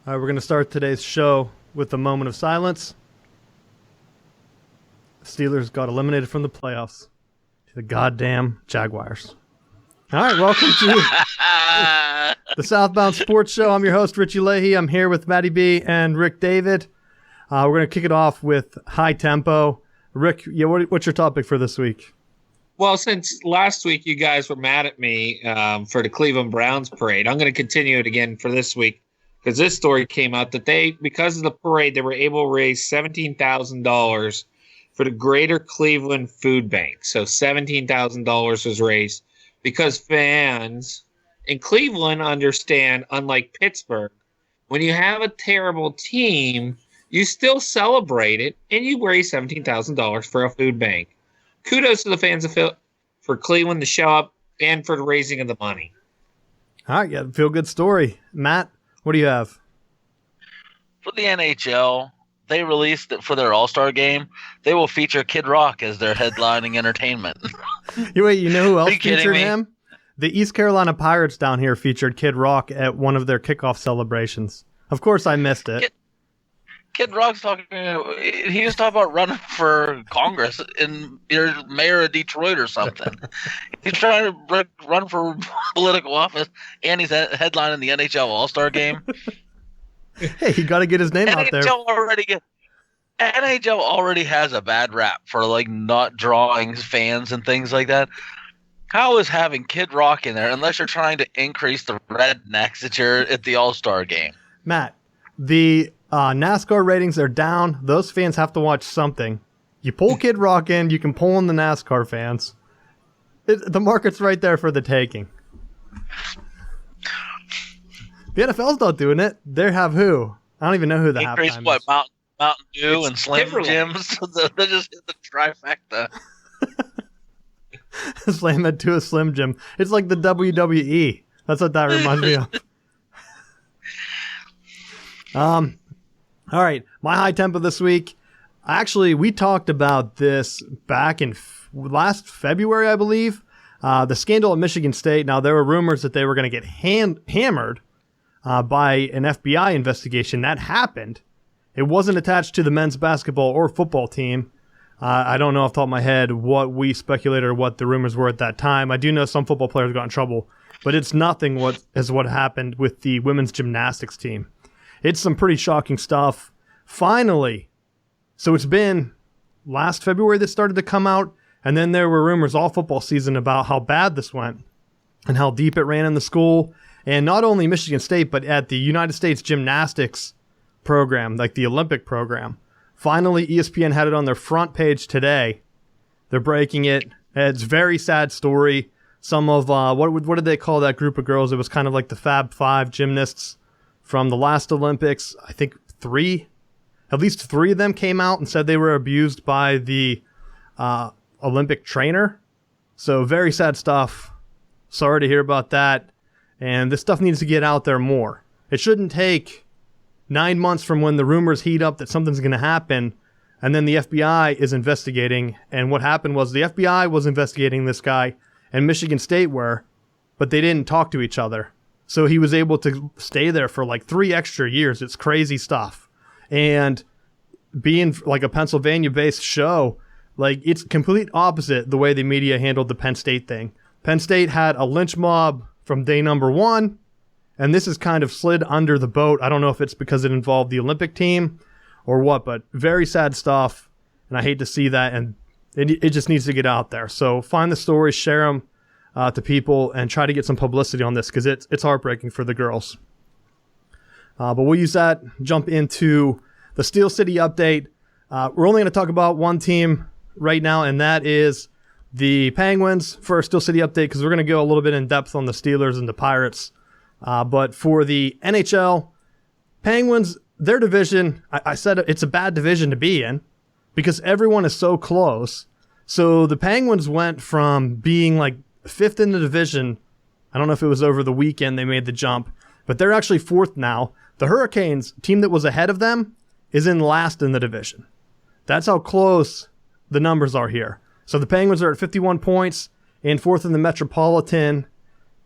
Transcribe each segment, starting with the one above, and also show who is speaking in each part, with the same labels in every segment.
Speaker 1: All right, we're going to start today's show with a moment of silence. The Steelers got eliminated from the playoffs. The goddamn Jaguars. All right, welcome to the Southbound Sports Show. I'm your host, Richie Leahy. I'm here with Matty B and Rick David. We're going to kick it off with high tempo. Rick, what's your topic for this week?
Speaker 2: Well, since last week you guys were mad at me for the Cleveland Browns parade, I'm going to continue it again for this week because this story came out that because of the parade, they were able to raise $17,000 for the Greater Cleveland Food Bank. So $17,000 was raised because fans in Cleveland understand, unlike Pittsburgh, when you have a terrible team, you still celebrate it and you raise $17,000 for a food bank. Kudos to the fans for Cleveland to show up and for the raising of the money.
Speaker 1: All right, yeah, feel good story. Matt, what do you have?
Speaker 3: For the NHL, they released it for their All-Star game. They will feature Kid Rock as their headlining entertainment.
Speaker 1: You know who else
Speaker 3: featured
Speaker 1: him? The East Carolina Pirates down here featured Kid Rock at one of their kickoff celebrations. Of course, I missed it.
Speaker 3: Kid Rock's talking. He was talking about running for Congress and you're mayor of Detroit or something. He's trying to run for political office, and he's headlining the NHL All-Star game.
Speaker 1: Hey, you got to get his name out there.
Speaker 3: NHL already has a bad rap for like not drawing fans and things like that. How is having Kid Rock in there unless you're trying to increase the rednecks at the All-Star game?
Speaker 1: Matt, the NASCAR ratings are down. Those fans have to watch something. You pull Kid Rock in, you can pull in the NASCAR fans. The market's right there for the taking. The NFL's not doing it. They have who? I don't even know who the
Speaker 3: increase
Speaker 1: halftime
Speaker 3: what,
Speaker 1: is.
Speaker 3: Mountain Dew and Slim
Speaker 2: Timberland.
Speaker 3: Jims. They just hit the trifecta.
Speaker 1: Slam it to a Slim Jim. It's like the WWE. That's what that reminds me of. All right, my high tempo this week. Actually, we talked about this back in last February, I believe. The scandal at Michigan State. Now, there were rumors that they were going to get hammered by an FBI investigation. That happened. It wasn't attached to the men's basketball or football team. I don't know off the top of my head what we speculated or what the rumors were at that time. I do know some football players got in trouble, but it's nothing what happened with the women's gymnastics team. It's some pretty shocking stuff. Finally, so it's been last February that started to come out, and then there were rumors all football season about how bad this went and how deep it ran in the school. And not only Michigan State, but at the United States gymnastics program, like the Olympic program. Finally, ESPN had it on their front page today. They're breaking it. It's a very sad story. Some of, what did they call that group of girls? It was kind of like the Fab Five gymnasts from the last Olympics. I think at least three of them came out and said they were abused by the Olympic trainer. So very sad stuff. Sorry to hear about that. And this stuff needs to get out there more. It shouldn't take 9 months from when the rumors heat up that something's going to happen, and then the FBI is investigating. And what happened was the FBI was investigating this guy, and Michigan State were, but they didn't talk to each other. So he was able to stay there for like 3 extra years. It's crazy stuff. And being like a Pennsylvania-based show, like it's complete opposite the way the media handled the Penn State thing. Penn State had a lynch mob from day number one, and this is kind of slid under the boat. I don't know if it's because it involved the Olympic team or what, but very sad stuff, and I hate to see that, and it just needs to get out there. So find the stories, share them to people, and try to get some publicity on this because it's heartbreaking for the girls. But we'll use that, jump into the Steel City update. We're only going to talk about one team right now, and that is the Penguins for our Steel City update because we're going to go a little bit in depth on the Steelers and the Pirates. But for the NHL, Penguins, their division, I said it's a bad division to be in because everyone is so close. So the Penguins went from being like fifth in the division. I don't know if it was over the weekend they made the jump, but they're actually fourth now. The Hurricanes, team that was ahead of them, is in last in the division. That's how close the numbers are here. So the Penguins are at 51 points and fourth in the Metropolitan.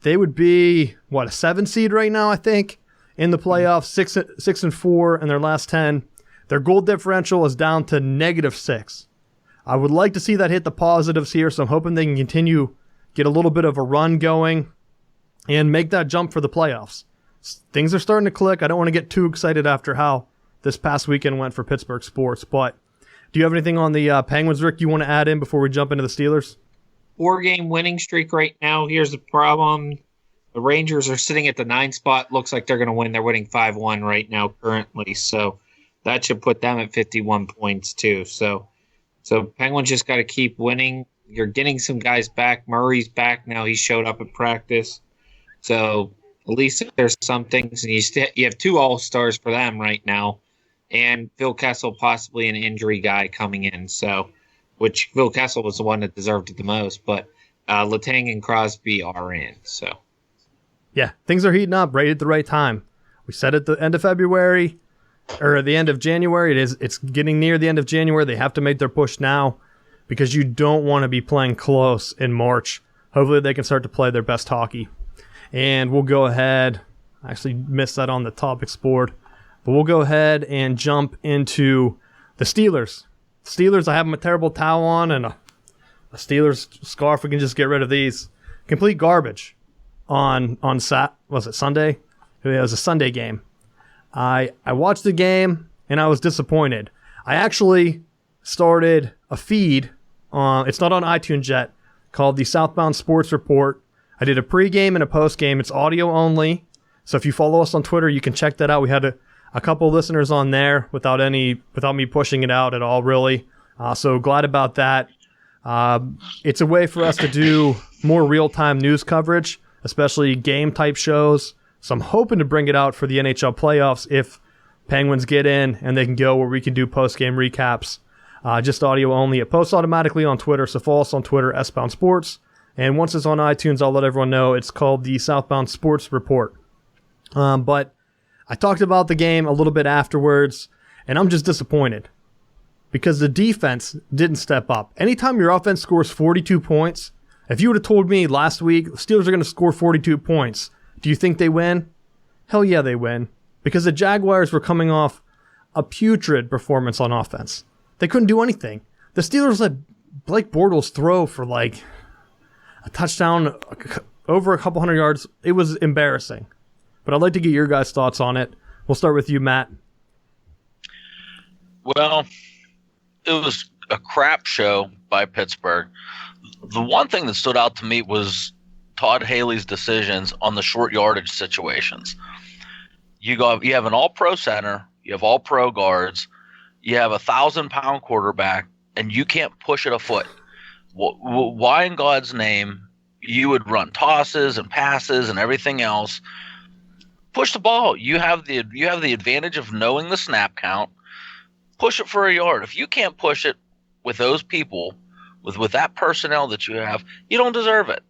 Speaker 1: They would be, a 7 seed right now, I think. in the playoffs, 6-4 in their last 10. Their goal differential is down to -6. I would like to see that hit the positives here, so I'm hoping they can continue, get a little bit of a run going, and make that jump for the playoffs. Things are starting to click. I don't want to get too excited after how this past weekend went for Pittsburgh sports, but do you have anything on the Penguins, Rick, you want to add in before we jump into the Steelers?
Speaker 2: 4-game winning streak right now. Here's the problem. The Rangers are sitting at the 9 spot. Looks like they're going to win. They're winning 5-1 right now currently, so that should put them at 51 points too. So Penguins just got to keep winning. You're getting some guys back. Murray's back now. He showed up at practice. So at least there's some things. And you have 2 All-Stars for them right now. And Phil Kessel possibly an injury guy coming in. So, which Phil Kessel was the one that deserved it the most. But Letang and Crosby are in. So
Speaker 1: yeah, things are heating up right at the right time. We said at the end of February, or at the end of January, it's getting near the end of January. They have to make their push now because you don't want to be playing close in March. Hopefully they can start to play their best hockey. And we'll go ahead, I actually missed that on the topics board, but we'll go ahead and jump into the Steelers. Steelers, I have them a terrible towel on and a Steelers scarf. We can just get rid of these. Complete garbage on was it Sunday? It was a Sunday game. I watched the game and I was disappointed. I actually started a feed it's not on iTunes yet, called the Southbound Sports Report. I did a pregame and a postgame. It's audio only. So if you follow us on Twitter, you can check that out. We had a couple listeners on there without me pushing it out at all, really. So glad about that. It's a way for us to do more real-time news coverage, especially game-type shows. So I'm hoping to bring it out for the NHL playoffs if Penguins get in and they can go where we can do post-game recaps. Just audio only. It posts automatically on Twitter, so follow us on Twitter, SBound Sports. And once it's on iTunes, I'll let everyone know. It's called the Southbound Sports Report. But I talked about the game a little bit afterwards, and I'm just disappointed because the defense didn't step up. Anytime your offense scores 42 points, if you would have told me last week the Steelers are going to score 42 points, do you think they win? Hell yeah, they win. Because the Jaguars were coming off a putrid performance on offense. They couldn't do anything. The Steelers let Blake Bortles throw for like a touchdown over a couple hundred yards. It was embarrassing. But I'd like to get your guys' thoughts on it. We'll start with you, Matt.
Speaker 3: Well, it was a crap show by Pittsburgh. The one thing that stood out to me was Todd Haley's decisions on the short yardage situations. You have an all-pro center, you have all-pro guards, you have a 1,000-pound quarterback, and you can't push it a foot. Why in God's name you would run tosses and passes and everything else? Push the ball. You have the advantage of knowing the snap count. Push it for a yard. If you can't push it with those people, with that personnel that you have, you don't deserve it.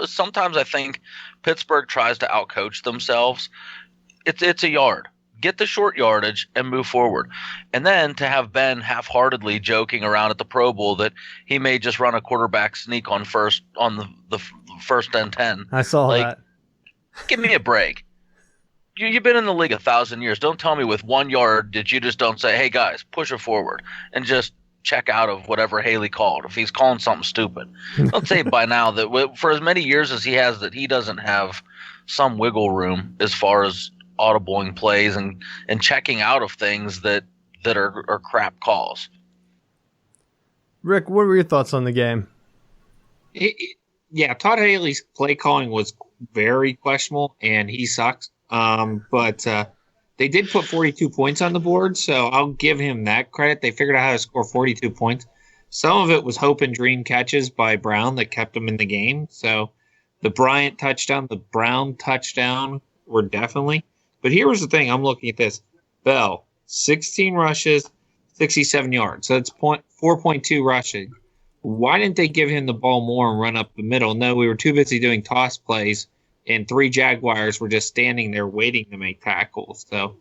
Speaker 3: Sometimes I think Pittsburgh tries to outcoach themselves. It's a yard. Get the short yardage and move forward. And then to have Ben half-heartedly joking around at the Pro Bowl that he may just run a quarterback sneak on the first and 10.
Speaker 1: I saw that.
Speaker 3: Give me a break. You've been in the league 1,000 years. Don't tell me with 1 yard that you just don't say, hey, guys, push it forward and just check out of whatever Haley called. If he's calling something stupid, don't say by now that for as many years as he has that he doesn't have some wiggle room as far as audibling plays and checking out of things that are crap calls.
Speaker 2: Rick, what were your thoughts on the game? Yeah, Todd Haley's play calling was very questionable, and he sucks. But they did put 42 points on the board, so I'll give him that credit. They figured out how to score 42 points. Some of it was hope and dream catches by Brown that kept him in the game. So the Bryant touchdown, the Brown touchdown were definitely. But here was the thing. I'm looking at this. Bell, 16 rushes, 67 yards. So it's 4.2 rushing. Why didn't they give him the ball more and run up the middle? No, we were too busy doing toss plays, and 3 Jaguars were just standing there waiting to make tackles. So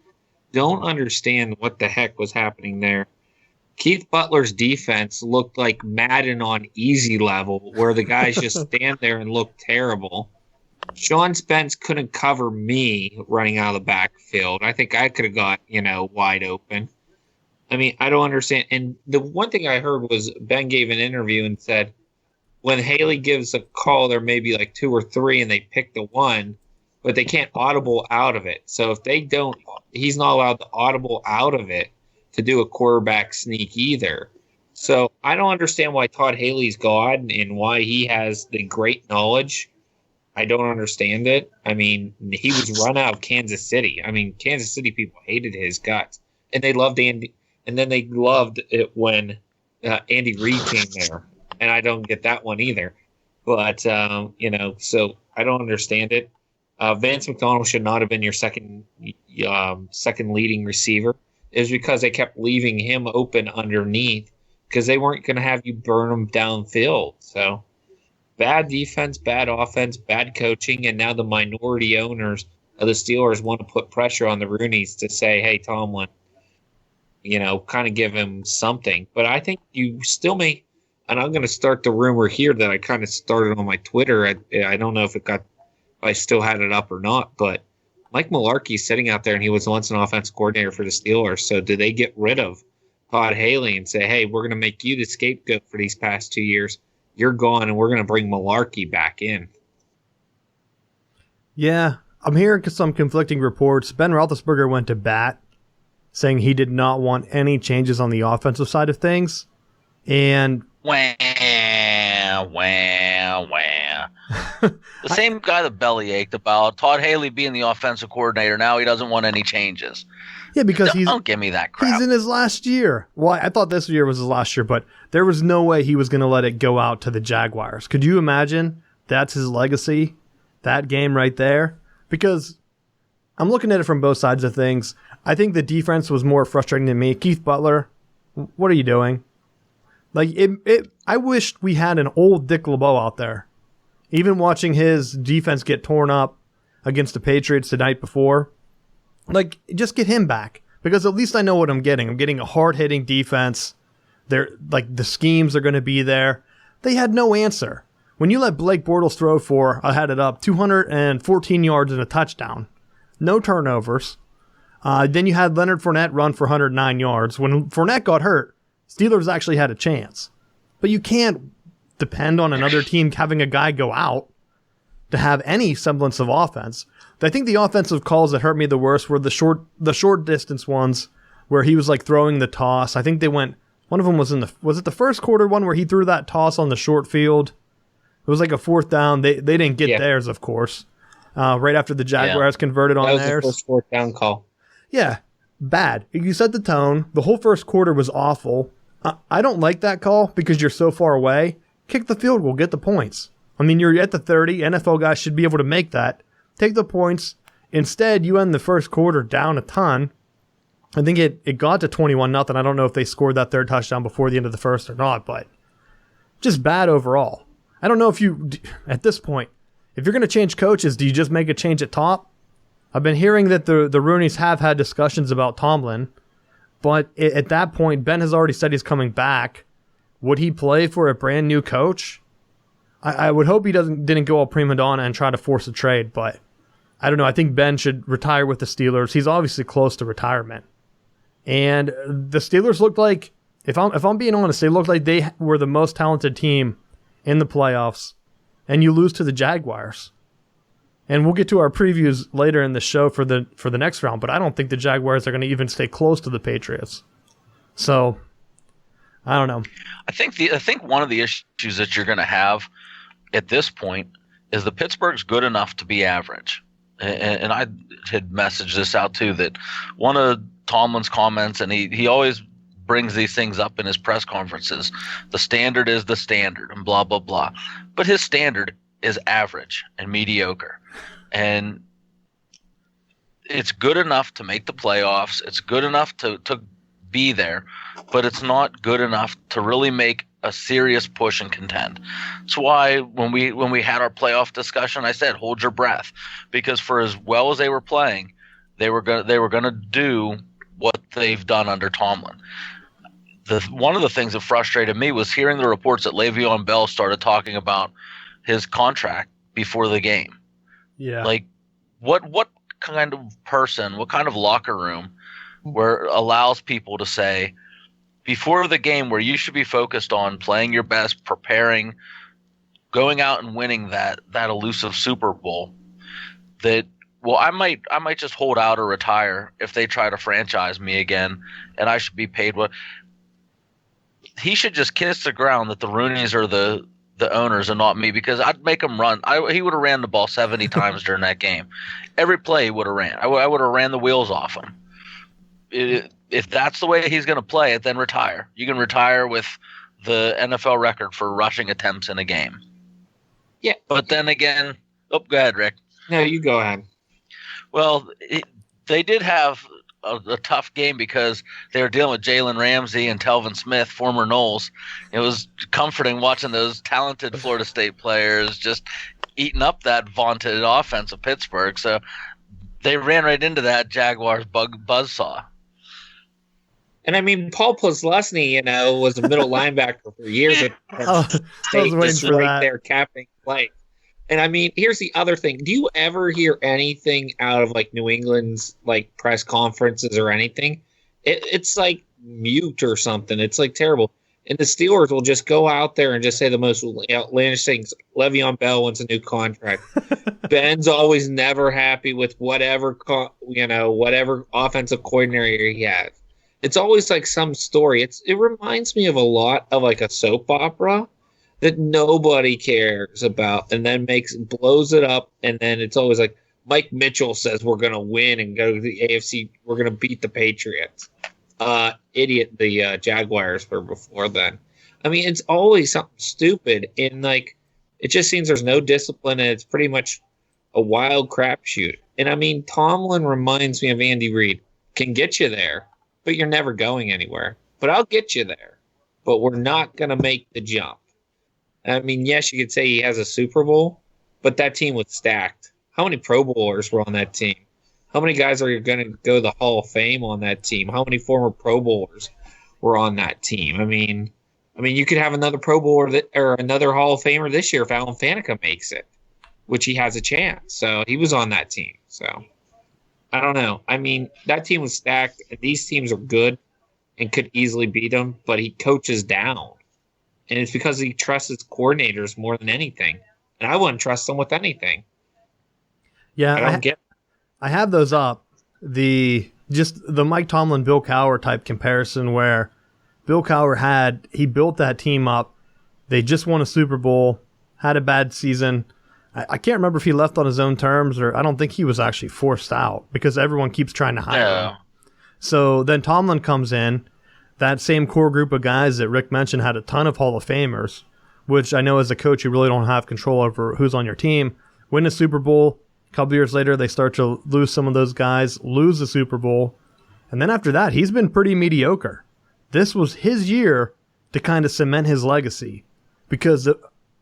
Speaker 2: don't understand what the heck was happening there. Keith Butler's defense looked like Madden on easy level, where the guys just stand there and look terrible. Sean Spence couldn't cover me running out of the backfield. I think I could have got, wide open. I mean, I don't understand. And the one thing I heard was Ben gave an interview and said when Haley gives a call, there may be like 2 or 3 and they pick the one, but they can't audible out of it. So if they don't, he's not allowed to audible out of it to do a quarterback sneak either. So I don't understand why Todd Haley's God and why he has the great knowledge. I don't understand it. I mean, he was run out of Kansas City. I mean, Kansas City people hated his guts, and they loved Andy. And then they loved it when Andy Reid came there, and I don't get that one either. But so I don't understand it. Vance McDonald should not have been your second leading receiver. It was because they kept leaving him open underneath because they weren't going to have you burn him downfield. So bad defense, bad offense, bad coaching, and now the minority owners of the Steelers want to put pressure on the Rooneys to say, hey, Tomlin, kind of give him something. But I think you still may, and I'm going to start the rumor here that I kind of started on my Twitter. I don't know if I still had it up or not, but Mike Mularkey's sitting out there and he was once an offensive coordinator for the Steelers. So do they get rid of Todd Haley and say, hey, we're going to make you the scapegoat for these past 2 years? You're gone and we're going to bring Mularkey back in.
Speaker 1: Yeah, I'm hearing some conflicting reports. Ben Roethlisberger went to bat, saying he did not want any changes on the offensive side of things. And
Speaker 3: wah. The same guy that belly ached about Todd Haley being the offensive coordinator. Now he doesn't want any changes.
Speaker 1: Yeah, because
Speaker 3: don't give me that crap.
Speaker 1: He's in his last year. Well, I thought this year was his last year, but there was no way he was going to let it go out to the Jaguars. Could you imagine that's his legacy, that game right there? Because I'm looking at it from both sides of things. I think the defense was more frustrating to me. Keith Butler, what are you doing? I wished we had an old Dick LeBeau out there. Even watching his defense get torn up against the Patriots the night before. Just get him back. Because at least I know what I'm getting. I'm getting a hard-hitting defense. The schemes are going to be there. They had no answer. When you let Blake Bortles throw for, I had it up, 214 yards and a touchdown. No turnovers. Then you had Leonard Fournette run for 109 yards. When Fournette got hurt, Steelers actually had a chance. But you can't depend on another team having a guy go out to have any semblance of offense. I think the offensive calls that hurt me the worst were the short distance ones where he was throwing the toss. I think they went, one of them was was it the first quarter one where he threw that toss on the short field? It was like a 4th down. They didn't get theirs, of course. Right after the Jaguars converted on theirs.
Speaker 2: That was the first 4th down call.
Speaker 1: Yeah, bad. You set the tone. The whole first quarter was awful. I don't like that call because you're so far away. Kick the field goal, get the points. I mean, you're at the 30. NFL guys should be able to make that. Take the points. Instead, you end the first quarter down a ton. I think it got to 21-0. I don't know if they scored that 3rd touchdown before the end of the first or not, but just bad overall. I don't know if at this point, if you're going to change coaches, do you just make a change at top? I've been hearing that the Rooneys have had discussions about Tomlin, but at that point, Ben has already said he's coming back. Would he play for a brand new coach? I would hope he didn't go all prima donna and try to force a trade, but I don't know. I think Ben should retire with the Steelers. He's obviously close to retirement. And the Steelers looked like, if I'm being honest, they looked like they were the most talented team in the playoffs, and you lose to the Jaguars. And we'll get to our previews later in the show for the next round, but I don't think the Jaguars are going to even stay close to the Patriots. So, I don't know.
Speaker 3: I think one of the issues that you're going to have at this point is the Pittsburgh's good enough to be average. And I had messaged this out too, that one of Tomlin's comments, and he always brings these things up in his press conferences, the standard is the standard and blah, blah, blah. But his standard is average and mediocre. And it's good enough to make the playoffs. It's good enough to be there, but it's not good enough to really make a serious push and contend. That's why when we had our playoff discussion, I said hold your breath, because for as well as they were playing, they were gonna do what they've done under Tomlin. One of the things that frustrated me was hearing the reports that Le'Veon Bell started talking about his contract before the game.
Speaker 1: Yeah.
Speaker 3: Like, what kind of person, what kind of locker room where allows people to say before the game where you should be focused on playing your best, preparing, going out and winning that elusive Super Bowl, that, well, I might just hold out or retire if they try to franchise me again, and I should be paid what he should just kiss the ground that the Rooneys are the owners and not me, because I'd make him run. He would have ran the ball 70 times during that game. Every play he would have ran. I would have ran the wheels off him. If that's the way he's going to play it, then retire. You can retire with the NFL record for rushing attempts in a game.
Speaker 2: Yeah.
Speaker 3: But then again, go ahead, Rick.
Speaker 2: No, you go ahead.
Speaker 3: Well, they did have a tough game because they were dealing with Jalen Ramsey and Telvin Smith, former Knowles. It was comforting watching those talented Florida State players just eating up that vaunted offense of Pittsburgh. So they ran right into that Jaguars buzzsaw.
Speaker 2: And I mean, Paul Posluszny, was a middle linebacker for years at State, just right there capping play. And I mean, here's the other thing. Do you ever hear anything out of like New England's like press conferences or anything? It's like mute or something. It's like terrible. And the Steelers will just go out there and just say the most outlandish things. Le'Veon Bell wants a new contract. Ben's always never happy with whatever whatever offensive coordinator he has. It's always like some story. It reminds me of a lot of like a soap opera that nobody cares about, and then blows it up, and then it's always like Mike Mitchell says we're going to win and go to the AFC. We're going to beat the Patriots. Idiot, the Jaguars were before then. I mean, it's always something stupid, and like it just seems there's no discipline, and it's pretty much a wild crapshoot. And I mean, Tomlin reminds me of Andy Reid. Can get you there, but you're never going anywhere. But I'll get you there. But we're not going to make the jump. I mean, yes, you could say he has a Super Bowl, but that team was stacked. How many Pro Bowlers were on that team? How many guys are going to go to the Hall of Fame on that team? How many former Pro Bowlers were on that team? I mean, you could have another Pro Bowler or another Hall of Famer this year if Alan Faneca makes it, which he has a chance. So he was on that team. So I don't know. I mean, that team was stacked, and these teams are good and could easily beat them, but he coaches down. And it's because he trusts his coordinators more than anything. And I wouldn't trust them with anything.
Speaker 1: Yeah, I have those up. The Mike Tomlin, Bill Cowher type comparison where Bill Cowher he built that team up. They just won a Super Bowl, had a bad season. I can't remember if he left on his own terms, or I don't think he was actually forced out because everyone keeps trying to hire him. So then Tomlin comes in. That same core group of guys that Rick mentioned had a ton of Hall of Famers, which I know as a coach you really don't have control over who's on your team. Win a Super Bowl. A couple years later, they start to lose some of those guys, lose the Super Bowl. And then after that, he's been pretty mediocre. This was his year to kind of cement his legacy. Because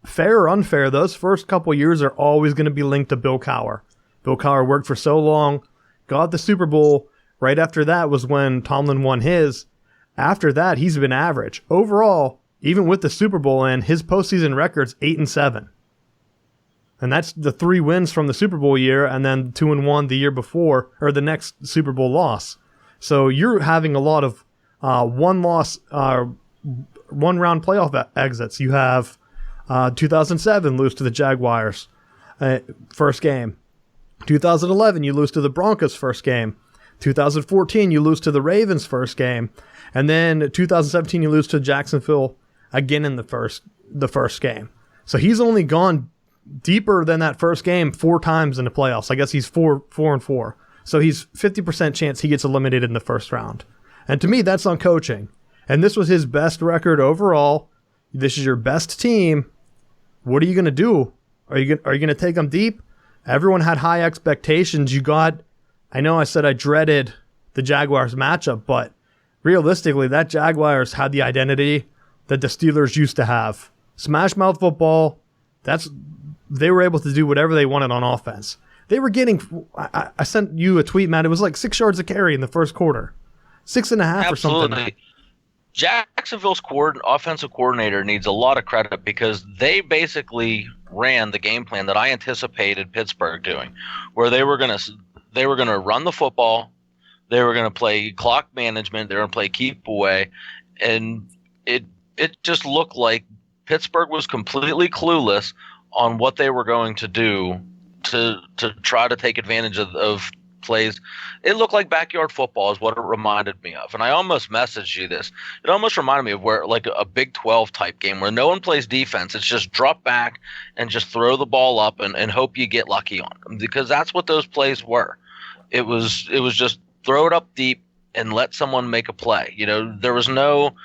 Speaker 1: fair or unfair, those first couple years are always going to be linked to Bill Cowher. Bill Cowher worked for so long, got the Super Bowl. Right after that was when Tomlin won his. After that, he's been average. Overall, even with the Super Bowl in, his postseason record's 8-7. And that's the 3 wins from the Super Bowl year and then 2-1 the year before, or the next Super Bowl loss. So you're having a lot of one-loss, one-round playoff exits. You have 2007, lose to the Jaguars, first game. 2011, you lose to the Broncos first game. 2014, you lose to the Ravens first game. And then 2017, you lose to Jacksonville again in the first game. So he's only gone deeper than that first game 4 times in the playoffs. I guess he's 4-4. So he's 50% chance he gets eliminated in the first round. And to me, that's on coaching. And this was his best record overall. This is your best team. What are you going to do? Are you going to take them deep? Everyone had high expectations. I know I said I dreaded the Jaguars matchup, but realistically, that Jaguars had the identity that the Steelers used to have. Smash mouth football. They were able to do whatever they wanted on offense. They were getting, I sent you a tweet, Matt. It was like 6 yards a carry in the first quarter. 6.5 or something.
Speaker 3: Jacksonville's offensive coordinator needs a lot of credit because they basically ran the game plan that I anticipated Pittsburgh doing, where they were going to run the football, they were going to play clock management, they were going to play keep away, and it just looked like Pittsburgh was completely clueless on what they were going to do to try to take advantage of plays. It looked like backyard football is what it reminded me of. And I almost messaged you this. It almost reminded me of where like a Big 12 type game where no one plays defense. It's just drop back and just throw the ball up and hope you get lucky on them, because that's what those plays were. It was just throw it up deep and let someone make a play. You know, there was no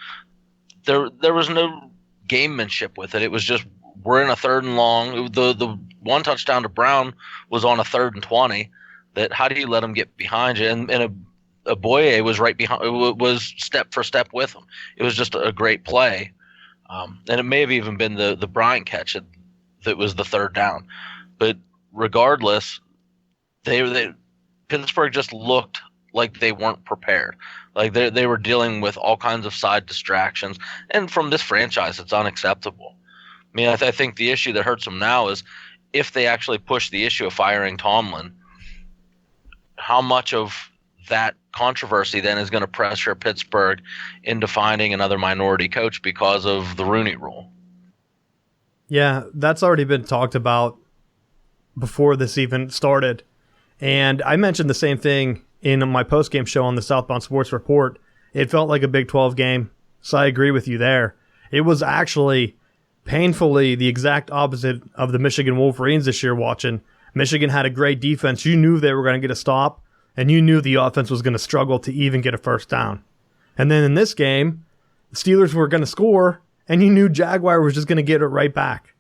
Speaker 3: gamemanship with it. It was just, we're in a 3rd and long. The one touchdown to Brown was on a 3rd and 20. That how do you let them get behind you? And a Boye was right behind. It was step for step with him. It was just a great play, and it may have even been the Bryant catch that was the 3rd down. But regardless, Pittsburgh just looked like they weren't prepared. Like they were dealing with all kinds of side distractions, and from this franchise, it's unacceptable. I mean, I think the issue that hurts them now is if they actually push the issue of firing Tomlin, how much of that controversy then is going to pressure Pittsburgh into finding another minority coach because of the Rooney Rule?
Speaker 1: Yeah, that's already been talked about before this even started. And I mentioned the same thing in my post-game show on the Southbound Sports Report. It felt like a Big 12 game, so I agree with you there. It was actually painfully the exact opposite of the Michigan Wolverines this year watching. Michigan had a great defense. You knew they were going to get a stop, and you knew the offense was going to struggle to even get a first down. And then in this game, the Steelers were going to score, and you knew Jaguar was just going to get it right back.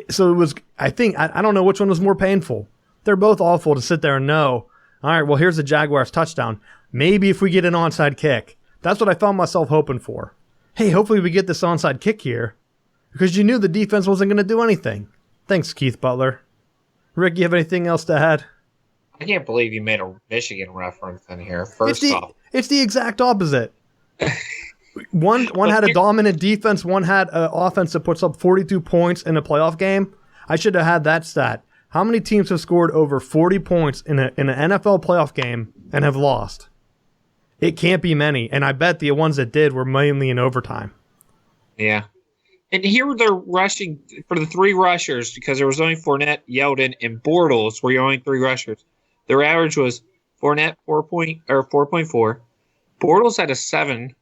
Speaker 1: So it was, I don't know which one was more painful. They're both awful to sit there and know, all right, well, here's the Jaguars touchdown. Maybe if we get an onside kick. That's what I found myself hoping for. Hey, hopefully we get this onside kick here, because you knew the defense wasn't going to do anything. Thanks, Keith Butler. Rick, you have anything else to add?
Speaker 2: I can't believe you made a Michigan reference in here. First off,
Speaker 1: it's the exact opposite. One had a dominant defense. One had an offense that puts up 42 points in a playoff game. I should have had that stat. How many teams have scored over 40 points in an NFL playoff game and have lost? It can't be many, and I bet the ones that did were mainly in overtime.
Speaker 2: Yeah. And here they're rushing for the 3 rushers, because there was only Fournette, Yeldon, and Bortles were your only 3 rushers. Their average was Fournette 4.4. Bortles had a 7,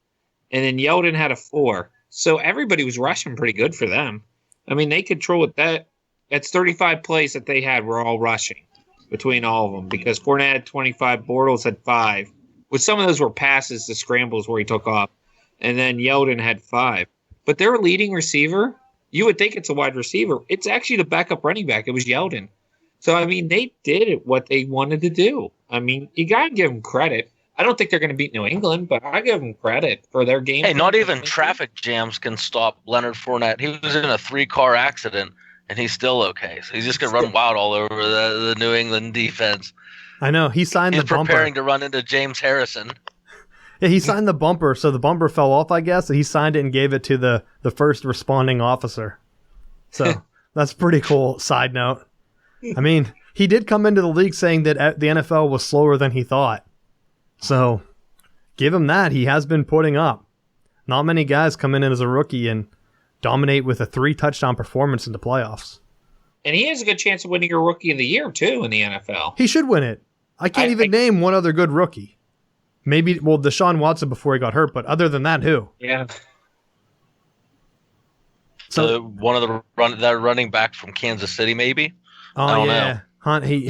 Speaker 2: and then Yeldon had a 4. So everybody was rushing pretty good for them. I mean, they controlled that. That's 35 plays that they had were all rushing between all of them, because Fournette had 25, Bortles had 5. With some of those were passes to scrambles where he took off, and then Yeldon had 5. But their leading receiver, you would think it's a wide receiver. It's actually the backup running back. It was Yeldon. So, I mean, they did what they wanted to do. I mean, you got to give them credit. I don't think they're going to beat New England, but I give them credit for their game.
Speaker 3: Hey, not even traffic jams can stop Leonard Fournette. He was in a 3-car accident, and he's still okay. So he's just going to run wild all over the New England defense.
Speaker 1: I know. He signed the bumper.
Speaker 3: He's preparing to run into James Harrison.
Speaker 1: Yeah, he signed the bumper, so the bumper fell off, I guess. So he signed it and gave it to the first responding officer. So that's pretty cool. Side note. I mean, he did come into the league saying that the NFL was slower than he thought. So give him that. He has been putting up. Not many guys come in as a rookie and dominate with a 3-touchdown performance in the playoffs.
Speaker 2: And he has a good chance of winning your Rookie of the Year, too, in the NFL.
Speaker 1: He should win it. I can't even name one other good rookie. Maybe, well, Deshaun Watson before he got hurt, but other than that, who?
Speaker 2: Yeah.
Speaker 3: So one of the running back from Kansas City, maybe?
Speaker 1: I don't know.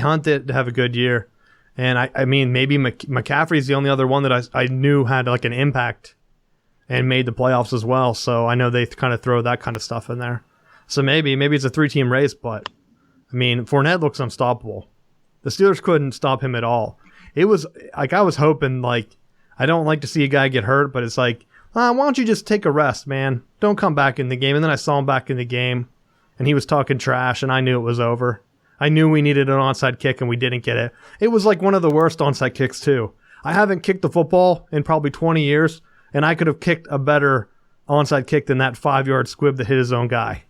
Speaker 1: Hunt did have a good year. And I mean, maybe McCaffrey's the only other one that I knew had like an impact and made the playoffs as well. So I know they kind of throw that kind of stuff in there. So maybe it's a 3-team race, but I mean, Fournette looks unstoppable. The Steelers couldn't stop him at all. It was like, I was hoping, like, I don't like to see a guy get hurt, but it's like, why don't you just take a rest, man? Don't come back in the game. And then I saw him back in the game, and he was talking trash, and I knew it was over. I knew we needed an onside kick, and we didn't get it. It was like one of the worst onside kicks, too. I haven't kicked the football in probably 20 years, and I could have kicked a better onside kick than that 5-yard squib that hit his own guy.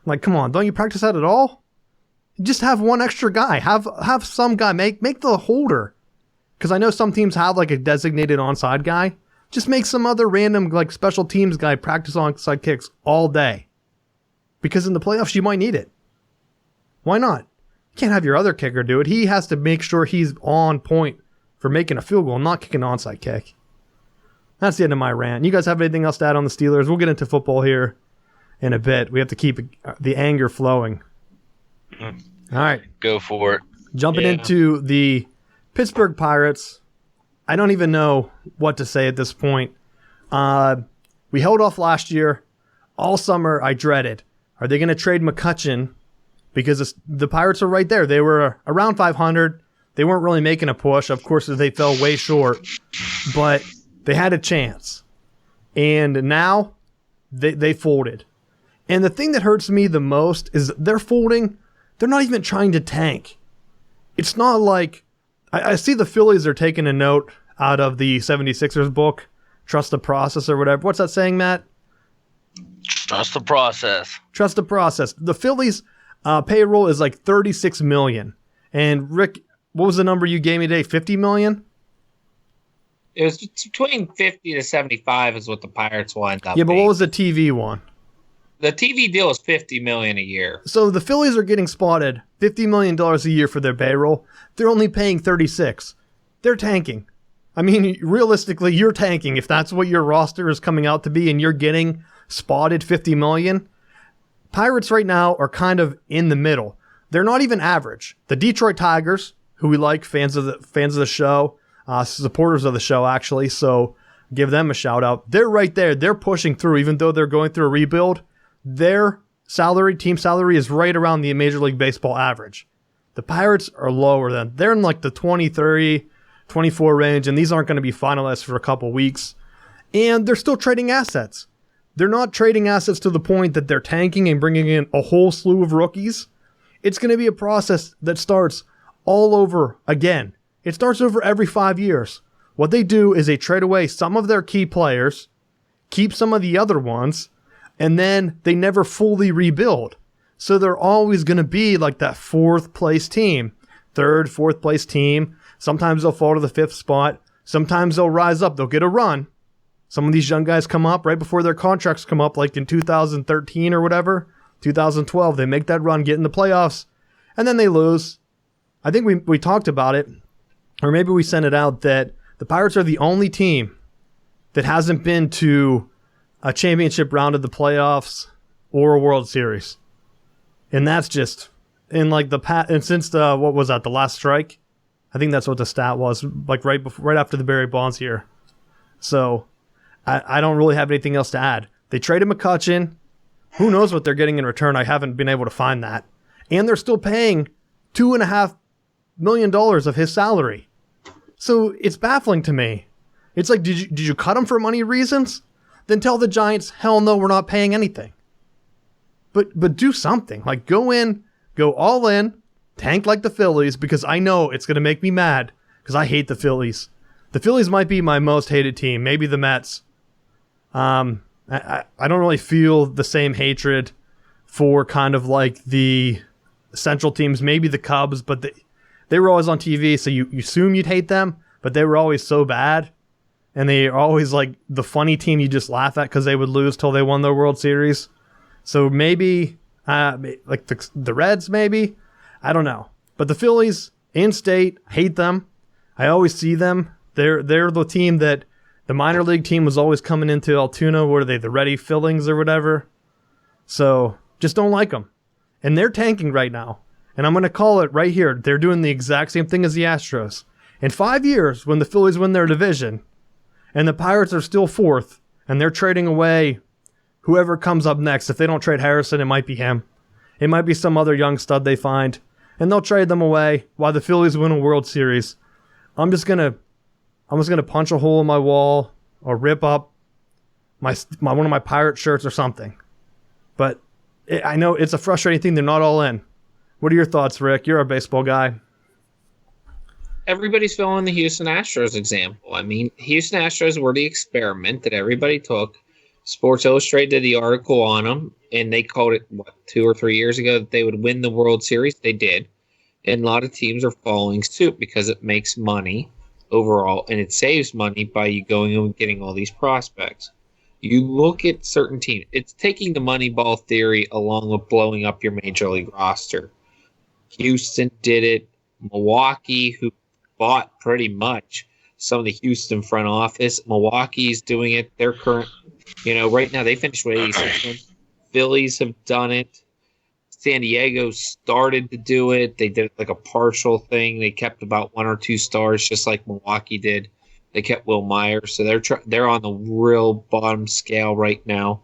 Speaker 1: Like, come on, don't you practice that at all? Just have one extra guy. Have some guy make the holder. Because I know some teams have like a designated onside guy. Just make some other random like special teams guy practice onside kicks all day. Because in the playoffs, you might need it. Why not? You can't have your other kicker do it. He has to make sure he's on point for making a field goal, not kicking an onside kick. That's the end of my rant. You guys have anything else to add on the Steelers? We'll get into football here in a bit. We have to keep the anger flowing. All right.
Speaker 3: Go for it.
Speaker 1: Jumping into the Pittsburgh Pirates. I don't even know what to say at this point. We held off last year. All summer, I dreaded. Are they going to trade McCutchen? Because the Pirates are right there. They were around 500. They weren't really making a push. Of course, they fell way short. But they had a chance. And now they folded. And the thing that hurts me the most is they're folding. They're not even trying to tank. It's not like... I see the Phillies are taking a note out of the 76ers book. Trust the process or whatever. What's that saying, Matt?
Speaker 3: Trust the process.
Speaker 1: Trust the process. The Phillies payroll is like $36 million. And Rick, what was the number you gave me today? $50 million?
Speaker 2: It was between 50 to 75 is what the Pirates wanted.
Speaker 1: Yeah, but what was the TV one?
Speaker 2: The TV deal is $50 million a year.
Speaker 1: So the Phillies are getting spotted $50 million a year for their payroll. They're only paying 36. They're tanking. I mean, realistically, you're tanking. If that's what your roster is coming out to be and you're getting spotted $50 million, Pirates right now are kind of in the middle. They're not even average. The Detroit Tigers, who we like, fans of the show, supporters of the show actually, so give them a shout out. They're right there. They're pushing through, even though they're going through a rebuild. Their team salary is right around the Major League Baseball average. The Pirates are lower than. They're in like the 20, 30, 24 range, and these aren't going to be finalists for a couple weeks. And they're still trading assets. They're not trading assets to the point that they're tanking and bringing in a whole slew of rookies. It's going to be a process that starts all over again. It starts over every 5 years. What they do is they trade away some of their key players, keep some of the other ones, and then they never fully rebuild. So they're always going to be like that fourth place team, third, fourth place team. Sometimes they'll fall to the fifth spot. Sometimes they'll rise up. They'll get a run. Some of these young guys come up right before their contracts come up, like in 2013 or whatever, 2012. They make that run, get in the playoffs, and then they lose. I think we talked about it, or maybe we sent it out, that the Pirates are the only team that hasn't been to a championship round of the playoffs or a World Series. And that's just in like and since what was that, the last strike? I think that's what the stat was, like right after the Barry Bonds year. So I don't really have anything else to add. They traded McCutchen. Who knows what they're getting in return? I haven't been able to find that. And they're still paying $2.5 million of his salary. So it's baffling to me. It's like, did you cut him for money reasons? Then tell the Giants, hell no, we're not paying anything. But do something. Like go all in, tank like the Phillies, because I know it's going to make me mad because I hate the Phillies. The Phillies might be my most hated team, maybe the Mets. I don't really feel the same hatred for kind of like the central teams, maybe the Cubs, but they were always on TV, so you assume you'd hate them, but they were always so bad. And they are always like the funny team you just laugh at because they would lose till they won their World Series. So maybe, like the Reds, maybe. I don't know. But the Phillies, in-state, hate them. I always see them. They're the team that the minor league team was always coming into Altoona. What are they, the Ready Fillings or whatever? So just don't like them. And they're tanking right now. And I'm going to call it right here. They're doing the exact same thing as the Astros. In 5 years, when the Phillies win their division, and the Pirates are still fourth, and they're trading away whoever comes up next. If they don't trade Harrison, it might be him. It might be some other young stud they find, and they'll trade them away while the Phillies win a World Series. I'm just gonna punch a hole in my wall or rip up my one of my Pirate shirts or something. But I know it's a frustrating thing. They're not all in. What are your thoughts, Rick? You're a baseball guy.
Speaker 2: Everybody's following the Houston Astros example. I mean, Houston Astros were the experiment that everybody took Sports Illustrated did the article on them, and they called it, 2 or 3 years ago that they would win the World Series. They did. And a lot of teams are following suit because it makes money overall, and it saves money by you going and getting all these prospects. You look at certain teams. It's taking the Moneyball theory along with blowing up your Major League roster. Houston did it. Milwaukee, who bought pretty much some of the Houston front office. Milwaukee's doing it. They're current, right now they finished with 86 wins. Phillies have done it. San Diego started to do it. They did like a partial thing. They kept about 1 or 2 stars, just like Milwaukee did. They kept Will Myers, so they're on the real bottom scale right now.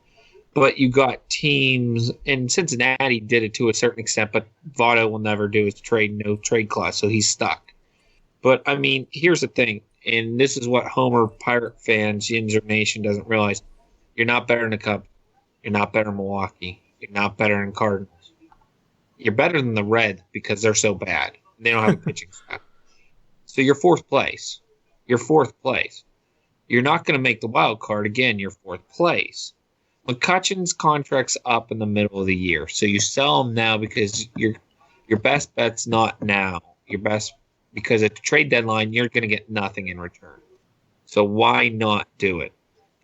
Speaker 2: But you got teams, and Cincinnati did it to a certain extent, but Votto will never do his no trade clause, so he's stuck. But, I mean, here's the thing, and this is what Homer Pirate fans, Yinzer Nation, doesn't realize. You're not better than the Cubs. You're not better than Milwaukee. You're not better than Cardinals. You're better than the Reds because they're so bad. They don't have a pitching staff. So you're fourth place. You're fourth place. You're not going to make the wild card again. You're fourth place. McCutchen's contract's up in the middle of the year, so you sell him now because your best bet's not now. Your best, because at the trade deadline you're going to get nothing in return. So why not do it?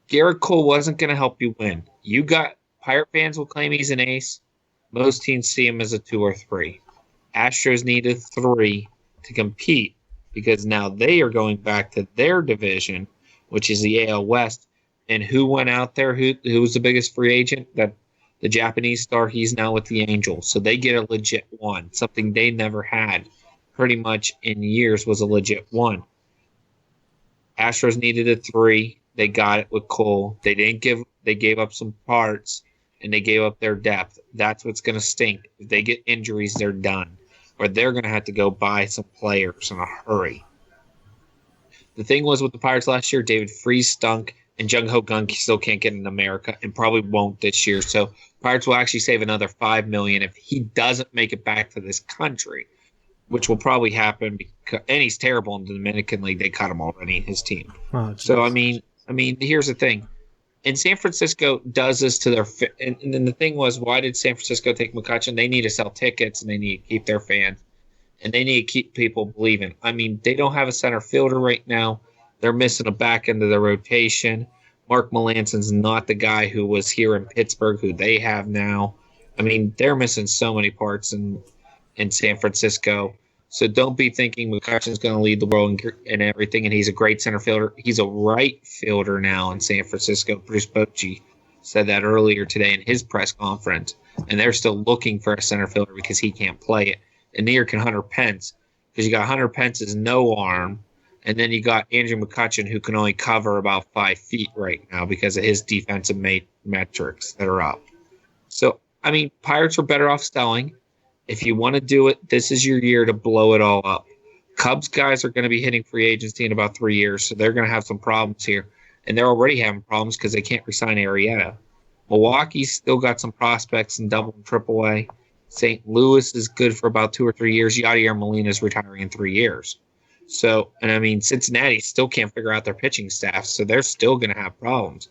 Speaker 2: Garrett Cole wasn't going to help you win. You got Pirate fans will claim he's an ace. Most teams see him as a 2 or 3. Astros needed 3 to compete because now they are going back to their division, which is the AL West. And who went out there? Who was the biggest free agent? The Japanese star. He's now with the Angels. So they get a legit 1, something they never had pretty much in years was a legit 1. Astros needed a 3. They got it with Cole. They gave up some parts, and they gave up their depth. That's what's going to stink. If they get injuries, they're done. Or they're going to have to go buy some players in a hurry. The thing was with the Pirates last year, David Freese stunk. And Jung Ho Gun still can't get in America and probably won't this year. So Pirates will actually save another $5 million if he doesn't make it back to this country, which will probably happen. And he's terrible in the Dominican League. They cut him already, his team.
Speaker 1: Oh,
Speaker 2: so I mean, here's the thing. And San Francisco does this to their and then the thing was, why did San Francisco take McCutchen? They need to sell tickets and they need to keep their fans and they need to keep people believing. I mean, they don't have a center fielder right now. They're missing a back end of the rotation. Mark Melanson's not the guy who was here in Pittsburgh, who they have now. I mean, they're missing so many parts in San Francisco. So don't be thinking McCutchen's going to lead the world and everything, and he's a great center fielder. He's a right fielder now in San Francisco. Bruce Bochy said that earlier today in his press conference, and they're still looking for a center fielder because he can't play it. And neither can Hunter Pence, because you got Hunter Pence's no arm. And then you got Andrew McCutchen, who can only cover about 5 feet right now because of his defensive metrics that are up. So, I mean, Pirates are better off selling. If you want to do it, this is your year to blow it all up. Cubs guys are going to be hitting free agency in about 3 years, so they're going to have some problems here. And they're already having problems because they can't re-sign Arrieta. Milwaukee's still got some prospects in double and triple A. St. Louis is good for about 2 or 3 years. Yadier Molina's retiring in 3 years. So, and I mean, Cincinnati still can't figure out their pitching staff, so they're still going to have problems.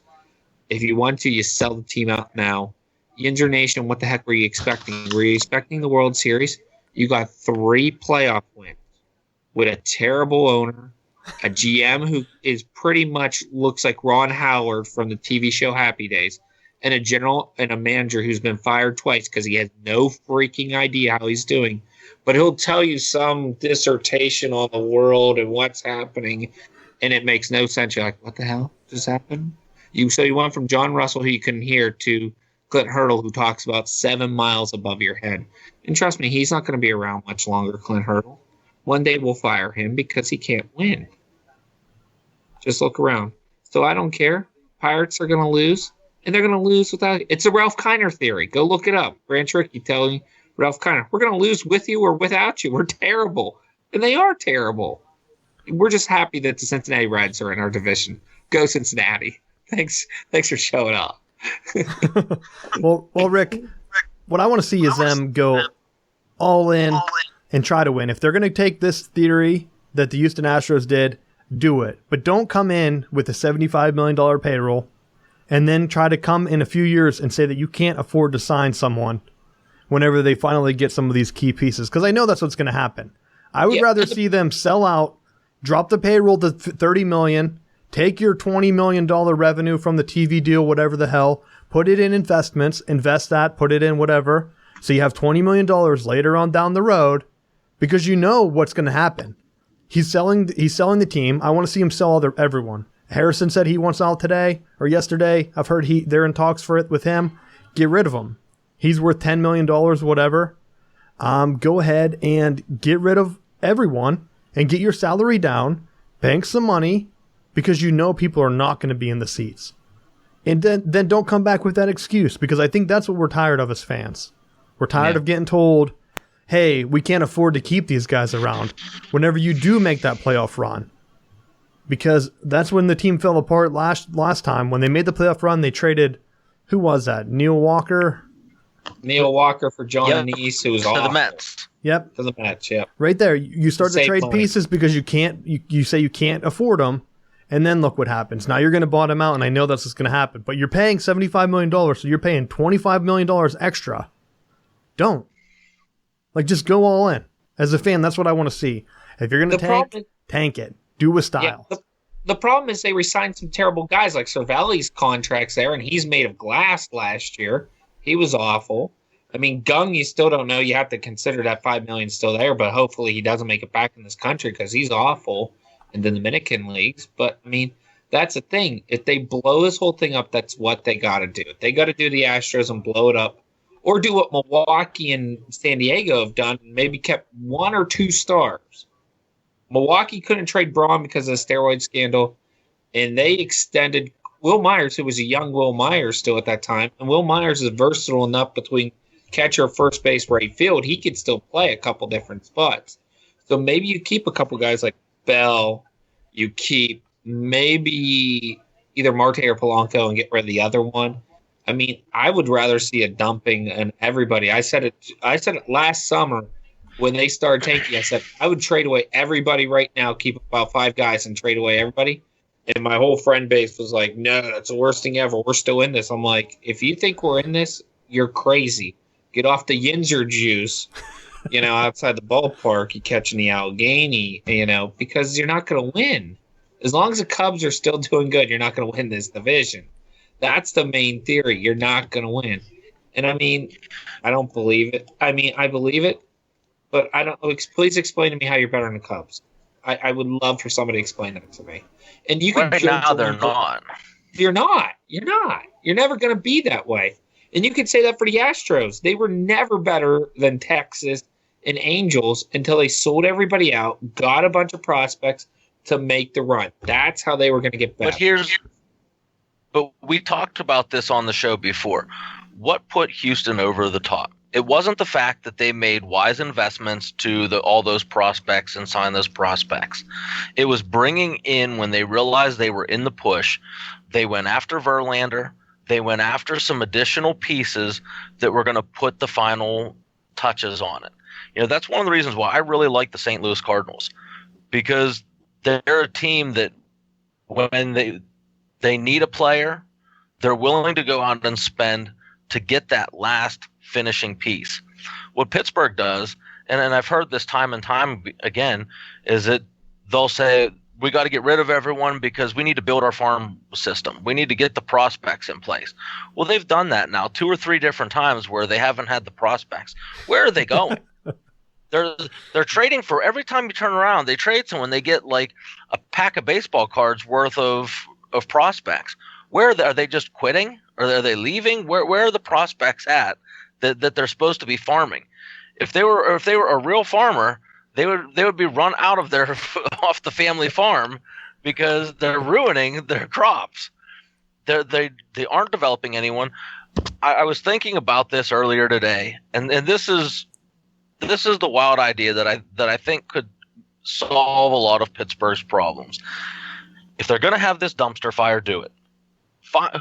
Speaker 2: If you want to, you sell the team out now. Yinzer Nation, what the heck were you expecting? Were you expecting the World Series? You got 3 playoff wins with a terrible owner, a GM who is pretty much looks like Ron Howard from the TV show Happy Days, and a general and a manager who's been fired twice because he has no freaking idea how he's doing. But he'll tell you some dissertation on the world and what's happening, and it makes no sense. You're like, what the hell just happened? So you went from John Russell, who you couldn't hear, to Clint Hurdle, who talks about 7 miles above your head. And trust me, he's not going to be around much longer, Clint Hurdle. One day we'll fire him because he can't win. Just look around. So I don't care. Pirates are going to lose, and they're going to lose without – it's a Ralph Kiner theory. Go look it up. Branch Rickey telling you. Ralph Kiner, we're going to lose with you or without you. We're terrible. And they are terrible. We're just happy that the Cincinnati Reds are in our division. Go Cincinnati. Thanks for showing up.
Speaker 1: Well, Rick, what I want to see is them go all in and try to win. If they're going to take this theory that the Houston Astros did, do it. But don't come in with a $75 million payroll and then try to come in a few years and say that you can't afford to sign someone whenever they finally get some of these key pieces. Because I know that's what's going to happen. I would rather see them sell out, drop the payroll to $30 million, take your $20 million revenue from the TV deal, whatever the hell, put it in investments, invest that, put it in whatever. So you have $20 million later on down the road, because you know what's going to happen. He's selling the team. I want to see him sell everyone. Harrison said he wants out today or yesterday. I've heard they're in talks for it with him. Get rid of him. He's worth $10 million, whatever. Go ahead and get rid of everyone and get your salary down, bank some money, because you know people are not going to be in the seats. And then don't come back with that excuse, because I think that's what we're tired of as fans. We're tired of getting told, hey, we can't afford to keep these guys around whenever you do make that playoff run. Because that's when the team fell apart last time. When they made the playoff run, they traded, who was that? Neil Walker
Speaker 2: for John Anise, who was
Speaker 3: to
Speaker 2: awful.
Speaker 3: the Mets.
Speaker 1: Yep.
Speaker 2: To the Mets, yep.
Speaker 1: Right there. You start to trade
Speaker 2: money.
Speaker 1: pieces because you say you can't afford them, and then look what happens. Now you're going to bottom out, and I know that's what's going to happen. But you're paying $75 million, so you're paying $25 million extra. Don't. Just go all in. As a fan, that's what I want to see. If you're going to tank it. Do with style.
Speaker 2: Yeah, the problem is they re-signed some terrible guys, like Cervelli's contract's there, and he's made of glass last year. He was awful. I mean, Gung, you still don't know. You have to consider that $5 million still there, but hopefully he doesn't make it back in this country, because he's awful in the Dominican leagues. But, I mean, that's the thing. If they blow this whole thing up, that's what they got to do. They got to do the Astros and blow it up, or do what Milwaukee and San Diego have done and maybe kept one or two stars. Milwaukee couldn't trade Braun because of the steroid scandal, and they extended Will Myers, who was a young Will Myers still at that time. And Will Myers is versatile enough between catcher, first base, right field. He could still play a couple different spots. So maybe you keep a couple guys like Bell. You keep maybe either Marte or Polanco and get rid of the other one. I mean, I would rather see a dumping and everybody. I said it last summer when they started tanking. I said I would trade away everybody right now, keep about 5 guys and trade away everybody. And my whole friend base was like, no, that's the worst thing ever. We're still in this. I'm like, if you think we're in this, you're crazy. Get off the Yinzer juice, outside the ballpark. You catching the Allegheny, because you're not going to win. As long as the Cubs are still doing good, you're not going to win this division. That's the main theory. You're not going to win. And I mean, I don't believe it. I mean, I believe it, but I don't. Please explain to me how you're better than the Cubs. I would love for somebody to explain that to me. And you can
Speaker 3: right now they're not.
Speaker 2: You're not. You're not. You're never going to be that way. And you could say that for the Astros. They were never better than Texas and Angels until they sold everybody out, got a bunch of prospects to make the run. That's how they were going to get better.
Speaker 3: But we talked about this on the show before. What put Houston over the top? It wasn't the fact that they made wise investments to all those prospects and signed those prospects. It was bringing in, when they realized they were in the push, they went after Verlander. They went after some additional pieces that were going to put the final touches on it. That's one of the reasons why I really like the St. Louis Cardinals, because they're a team that when they need a player, they're willing to go out and spend to get that last finishing piece. What Pittsburgh does, and I've heard this time and time again, is that they'll say, we got to get rid of everyone because we need to build our farm system. We need to get the prospects in place. Well, they've done that now 2 or 3 different times where they haven't had the prospects. Where are they going? They're trading for, every time you turn around, they trade someone. They get like a pack of baseball cards worth of prospects. Where are they just quitting, or are they leaving? Where are the prospects at that they're supposed to be farming? If they were a real farmer, they would be run out of off the family farm, because they're ruining their crops. They aren't developing anyone. I was thinking about this earlier today, and this is the wild idea that I think could solve a lot of Pittsburgh's problems. If they're going to have this dumpster fire, do it.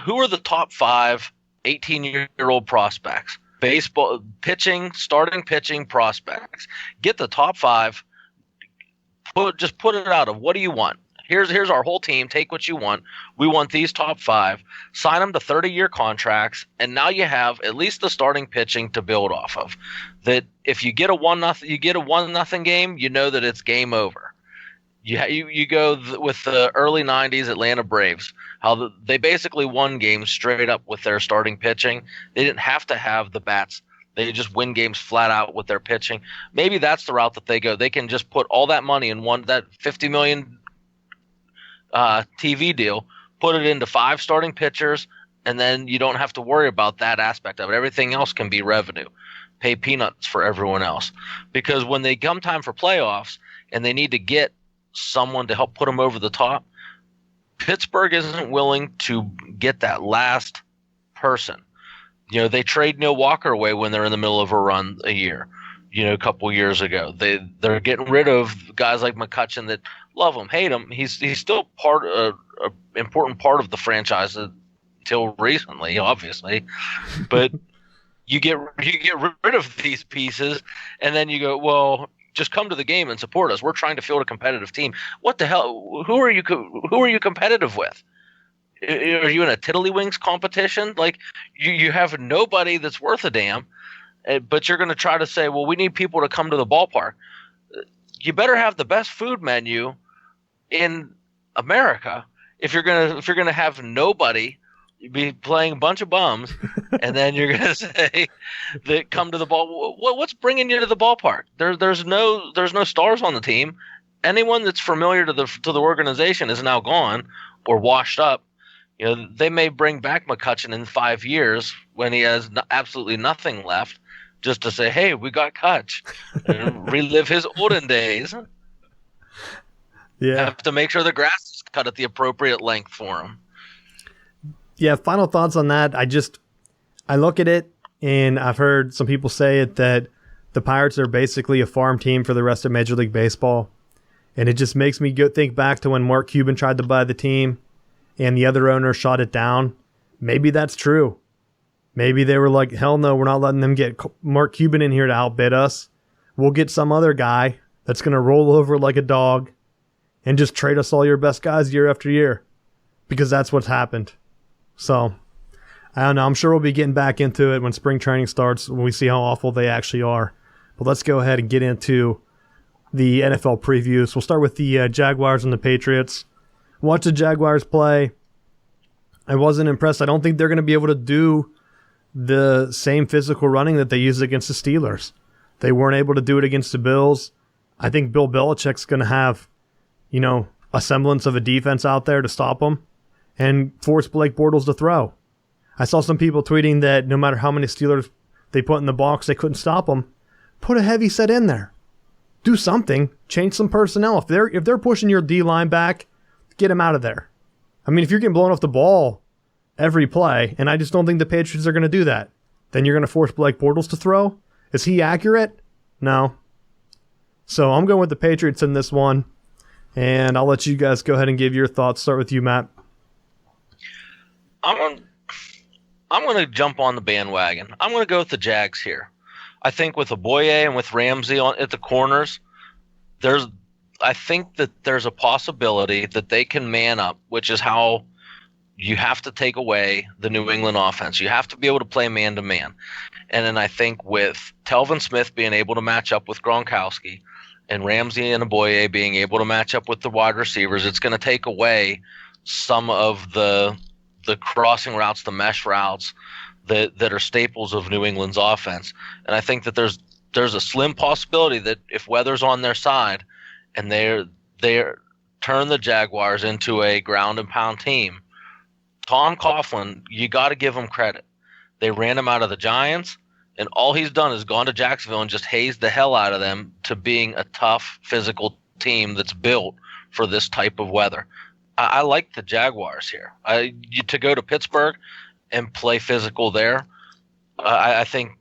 Speaker 3: Who are the top 5 18-year-old prospects? Baseball pitching, starting pitching prospects. Get the top 5. Just put it out of, what do you want? here's our whole team. Take what you want. We want these top 5. Sign them to 30-year contracts, and now you have at least the starting pitching to build off of. That if you get a 1-0 game, you know that it's game over. You go with the early 90s Atlanta Braves, how they basically won games straight up with their starting pitching. They didn't have to have the bats. They just win games flat out with their pitching. Maybe that's the route that they go. They can just put all that money in that $50 million TV deal, put it into 5 starting pitchers, and then you don't have to worry about that aspect of it. Everything else can be revenue. Pay peanuts for everyone else. Because when they come time for playoffs and they need to get someone to help put them over the top, Pittsburgh isn't willing to get that last person. They trade Neil Walker away when they're in the middle of a run a year, a couple years ago. They're getting rid of guys like McCutchen that love him, hate him. He's still an important part of the franchise until recently, obviously. But you get rid of these pieces, and then you go, well, just come to the game and support us. We're trying to field a competitive team. What the hell? Who are you competitive with? Are you in a Tiddlywinks competition? Like you have nobody that's worth a damn, but you're going to try to say, well, we need people to come to the ballpark. You better have the best food menu in America if you're gonna have nobody be playing a bunch of bums, and then you're gonna say that come to the ball. What's bringing you to the ballpark? There's no stars on the team. Anyone that's familiar to the organization is now gone or washed up. They may bring back McCutchen in 5 years when he has absolutely nothing left, just to say, hey, we got Kutch, and relive his olden days.
Speaker 1: Yeah,
Speaker 3: have to make sure the grass is cut at the appropriate length for him.
Speaker 1: Yeah, final thoughts on that. I look at it, and I've heard some people say it that the Pirates are basically a farm team for the rest of Major League Baseball. And it just makes me think back to when Mark Cuban tried to buy the team and the other owner shot it down. Maybe that's true. Maybe they were like, hell no, we're not letting them get Mark Cuban in here to outbid us. We'll get some other guy that's going to roll over like a dog and just trade us all your best guys year after year, because that's what's happened. So, I don't know. I'm sure we'll be getting back into it when spring training starts, when we see how awful they actually are. But let's go ahead and get into the NFL previews. We'll start with the Jaguars and the Patriots. Watch the Jaguars play. I wasn't impressed. I don't think they're going to be able to do the same physical running that they used against the Steelers. They weren't able to do it against the Bills. I think Bill Belichick's going to have, a semblance of a defense out there to stop them and force Blake Bortles to throw. I saw some people tweeting that no matter how many Steelers they put in the box, they couldn't stop them. Put a heavy set in there. Do something. Change some personnel. If they're pushing your D-line back, get them out of there. I mean, if you're getting blown off the ball every play, and I just don't think the Patriots are going to do that, then you're going to force Blake Bortles to throw? Is he accurate? No. So I'm going with the Patriots in this one, and I'll let you guys go ahead and give your thoughts. Start with you, Matt.
Speaker 3: I'm going to jump on the bandwagon. I'm going to go with the Jags here. I think with Oboye and with Ramsey at the corners, I think that there's a possibility that they can man up, which is how you have to take away the New England offense. You have to be able to play man-to-man. And then I think with Telvin Smith being able to match up with Gronkowski and Ramsey and Oboye being able to match up with the wide receivers, it's going to take away some of the crossing routes, the mesh routes that are staples of New England's offense. And I think that there's a slim possibility that if weather's on their side and they turn the Jaguars into a ground and pound team, Tom Coughlin, you got to give him credit. They ran him out of the Giants, and all he's done is gone to Jacksonville and just hazed the hell out of them to being a tough, physical team that's built for this type of weather. I like the Jaguars here. To go to Pittsburgh and play physical there, I think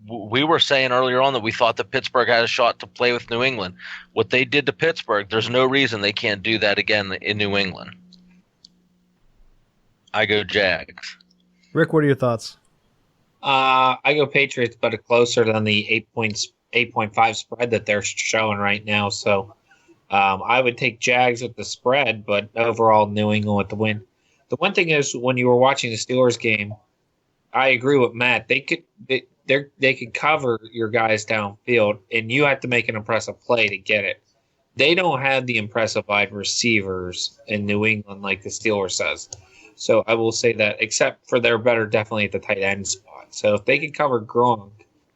Speaker 3: we were saying earlier on that we thought that Pittsburgh had a shot to play with New England. What they did to Pittsburgh, there's no reason they can't do that again in New England. I go Jags.
Speaker 1: Rick, what are your thoughts?
Speaker 2: I go Patriots, but closer than the 8.5 spread that they're showing right now. So I would take Jags with the spread, but overall New England with the win. The one thing is, when you were watching the Steelers game, I agree with Matt. They could cover your guys downfield, and you have to make an impressive play to get it. They don't have the impressive wide receivers in New England like the Steelers does. So I will say that, except for they're better definitely at the tight end spot. So if they can cover Gronk,